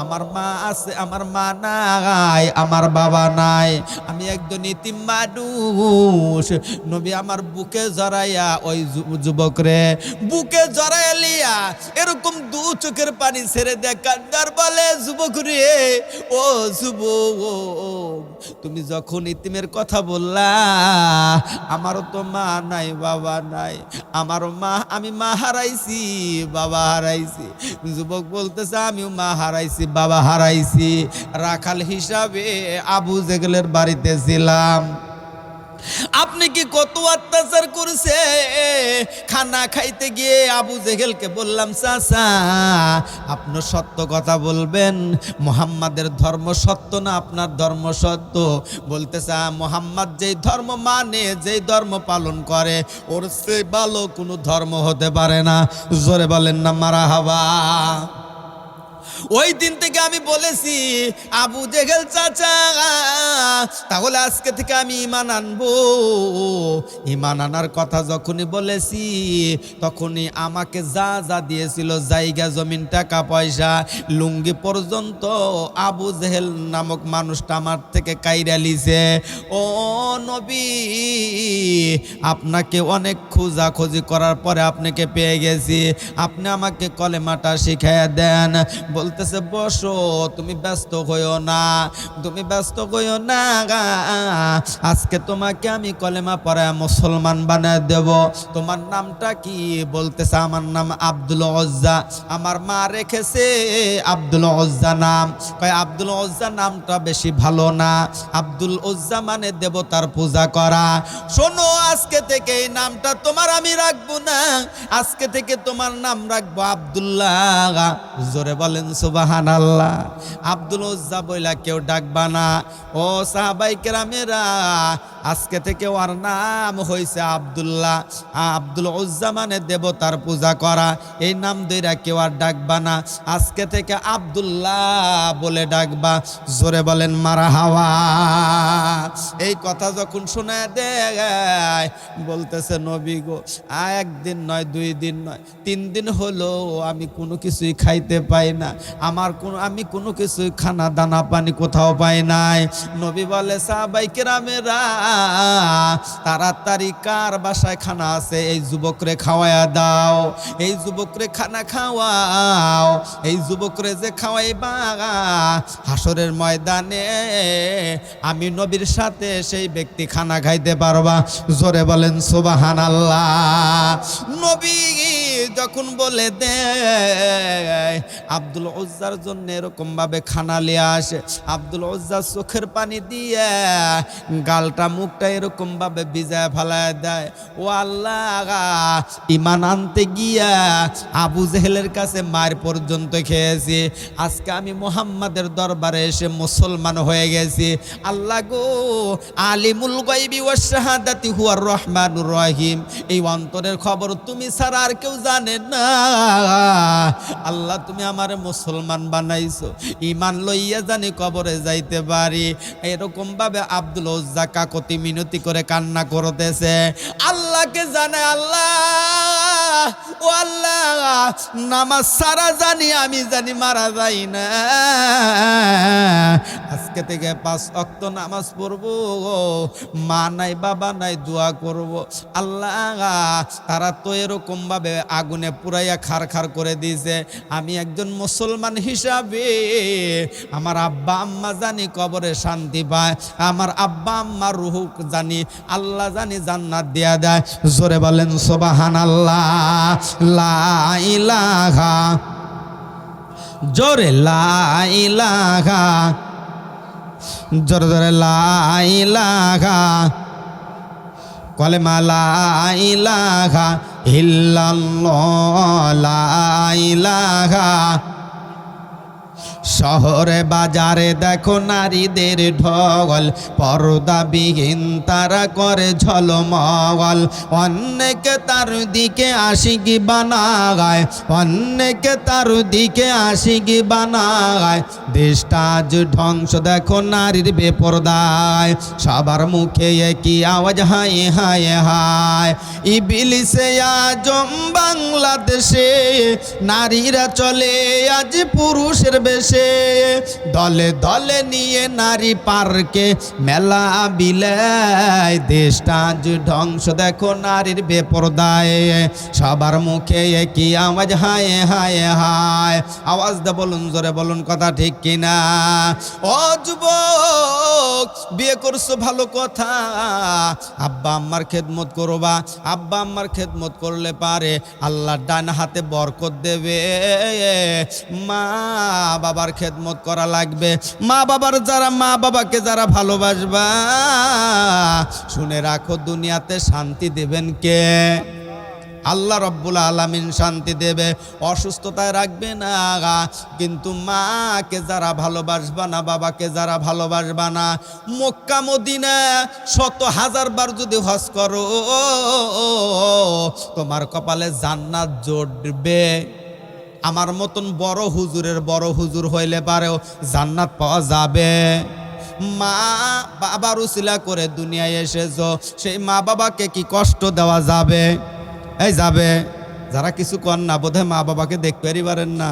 আমার মা আছে, আমার মা নাই, আমার বাবা নাই, আমি একজন ইতিম মানুষ। নবী আমার বুকে জড়াইয়া ওই যুবকরে বুকে জড়াইয়া লিয়া এরকম দু চোখের পানি ছেড়ে দেয়, কান্দার বলে যুবক রে, ও যুবক, তুমি যখন ইতিমের কথা বললা, আমারও তো মা নাই, বাবা নাই, আমারও আমি মা হারাইছি, বাবা হারাইছি। যুবক বলতেছে আমিও মা হারাইছি, বাবা হারাইছি, রাখাল হিসাবে আবু জেহেলের বাড়িতে ছিলাম। আপনি কি কত অত্যাচার করেছে। খানা খাইতে গিয়ে আবু জেহেলকে বললাম, চাচা আপনি সত্য কথা বলবেন, মুহাম্মাদের ধর্ম সত্য না আপনার ধর্ম সত্য? বলতেছে মুহাম্মদ যেই ধর্ম মানে, যেই ধর্ম পালন করে, ওর চেয়ে ভালো কোনো ধর্ম হতে পারে না। জোরে বলেন না মারহাবা। ওই দিন থেকে আমি বলেছি, আবু জেহেল চাচা, তাহলে আজকে থেকে আমি ঈমান আনবো। ঈমান আনার কথা যখনই বলেছি, তখনই আমাকে যা যা দিয়েছিল, জায়গা জমিন টাকা পয়সা লুঙ্গি পর্যন্ত, আবু জেহেল নামক মানুষটা আমার থেকে কাইরা লিছে। ও নবী, আপনাকে অনেক খোঁজাখুঁজি করার পরে আপনাকে পেয়ে গেছি, আপনি আমাকে কলেমাটা শিখাইয়া দেন। বলতেছে বসো, তুমি ব্যস্ত হইও না, তুমি ব্যস্ত হইও না, আজকে তোমাকে আমি কলেমা পড়ায় মুসলমান বানায় দেব। তোমার নামটা কি? বলতেছে আমার নাম আব্দুল উজ্জা, আমার মা রেখেছে আব্দুল উজ্জা নাম। কয় আব্দুল উজ্জা নামটা বেশি ভালো না, আব্দুল উজ্জা মানে দেবতার পূজা করা। শোনো, আজকে থেকে এই নামটা তোমার আমি রাখবো না, আজকে থেকে তোমার নাম রাখবো আব্দুল্লাহ। জোরে বলেন সুবহানাল্লাহ। আব্দুল উজ্জা বইলা কেউ ডাকবা না। ও সাহাবায়ে কেরামেরা, আজকে থেকে ওর নাম হইছে আব্দুল্লাহ। আব্দুল উজ্জা মানে দেবতার পূজা করা, এই নাম ধইরা কেউ আর ডাকবা না, আজকে থেকে আব্দুল্লাহ বলে ডাকবা। জোরে বলেন মারহাবা। এই কথা যখন শোনায় দেয়, বলতেছে নবী গো, একদিন নয়, 2 দিন নয়, 3 দিন হলো আমি কোনো কিছুই খাইতে পাই না, আমি কোনো কিছুই খানা দানা পানি কোথাও পাই নাই। নবী বলে সাহাবায়ে কেরামেরা, তাড়াতাড়ি কার বাসায় খানা আছে এই যুবকরে খাওয়ায়া দাও, এই যুবকরে খানা খাওয়াও, এই যুবকরে যে খাওয়াইবা হাসরের ময়দানে আমি নবীর সাথে সেই ব্যক্তি খানা খাইতে পারবা। জোরে বলেন সুবহানাল্লাহ। নবী যখন বলে দেয়, আব্দুল উজ্জার জন্য এরকম ভাবে খানা লিয়ে আসে, আব্দুল উজ্জা চোখের পানি দিয়ে গালটা মুখটা এরকম ভাবে ভিজায় ফেলায় দেয়। ও আল্লাহ, ঈমান আনতে গিয়া আবু জেহেলের কাছে মার পর্যন্ত খেয়েছি, আজকে আমি মুহাম্মাদের দরবারে এসে মুসলমান হয়ে গেছি। আল্লাহ গো, আলিমুল গায়বি ওয়াশ শাহাদাতি হুয়ার রহমানুর রহিম, এই অন্তরের খবর তুমি ছাড়া আর কেউ জানে না। আল্লাহ তুমি আমারে মুসলমান বানাইছো, ঈমান লইয়া জানি কবরে যাইতে পারি। এরকম ভাবে আব্দুল উজ্জা কাকতি মিনতি করে কান্না করতেছে। আল্লাহকে জানে, আল্লাহ ও আল্লাহ, নামাজ সারা জানি, আমি জানি মারা যাই না। আজকে থেকে 5 ওয়াক্ত নামাজ পড়বো, মা নাই বাবা নাই দোয়া করব। আল্লাহ তারা তো এরকম ভাবে আগুনে পুরাইয়া খারখার করে দিয়েছে, আমি একজন মুসলমান হিসাবে আমার আব্বা আম্মা জানি কবরে শান্তি পায়, আমার আব্বা আম্মার রূহ জানি আল্লাহ জানি জান্নাত দিয়া দেয়। জোরে বলেন সুবহানাল্লাহ। লা ইলাহা, জোরে লা ইলাহা, জোরে জোরে লা ইলাহা, কলেমা লা ইলাহা ইল্লাল্লাহ, লা ইলাহা। শহরে বাজারে দেখো নারীদের ঢল, পর্দাবিহীন তারা করে ঝলমল, অনেকে তার দিকে আশিকি বানায়, অনেকে তার দিকে আশিকি বানায়। দেশটা আজ ধ্বংস দেখো নারীর বেপরদায়, সবার মুখে একই আওয়াজ হায় হায় হায়। ইবলিসে আজম বাংলাদেশে নারীরা চলে আজ পুরুষের বেশে, দলে দলে নিয়ে নারী পার্কে মেলা বিলায়। দেশটা আজ ধ্বংস দেখো নারীর বেপরদায়, সবার মুখে একই আওয়াজ হায় হায় হায়। আওয়াজ দা বলুন, জোরে বলুন, কথা ঠিক কিনা? ও যুবক, বিয়ে করছো ভালো কথা, আব্বা আম্মার খেদমত করবা, আব্বা আম্মার খেদমত করলে পারে আল্লাহ ডান হাতে বরকত দেবে। মা বাবার খেদমত করা লাগবে। মা বাবাকে যারা ভালোবাসবা, শুনে রাখো দুনিয়াতে শান্তি দেবেন কে? আল্লাহ রব্বুল আলামিন শান্তি দেবে, অসুস্থতায় রাখবে না। কিন্তু মাকে যারা ভালোবাসবা না, বাবাকে যারা ভালোবাসবা না, মক্কা মদিনা 100,000 বার যদি হজ করো, তোমার কপালে জান্নাত জুটবে। আমার মতন বড় হুজুরের বড় হুজুর হইলে পারেও জান্নাত পাওয়া যাবে। মা বাবার উসিলা করে দুনিয়ায় এসেছো, সেই মা বাবাকে কি কষ্ট দেওয়া যাবে? এই যাবে? যারা কিছু কর না, বোধহয় মা বাবাকে দেখতে পারেন না।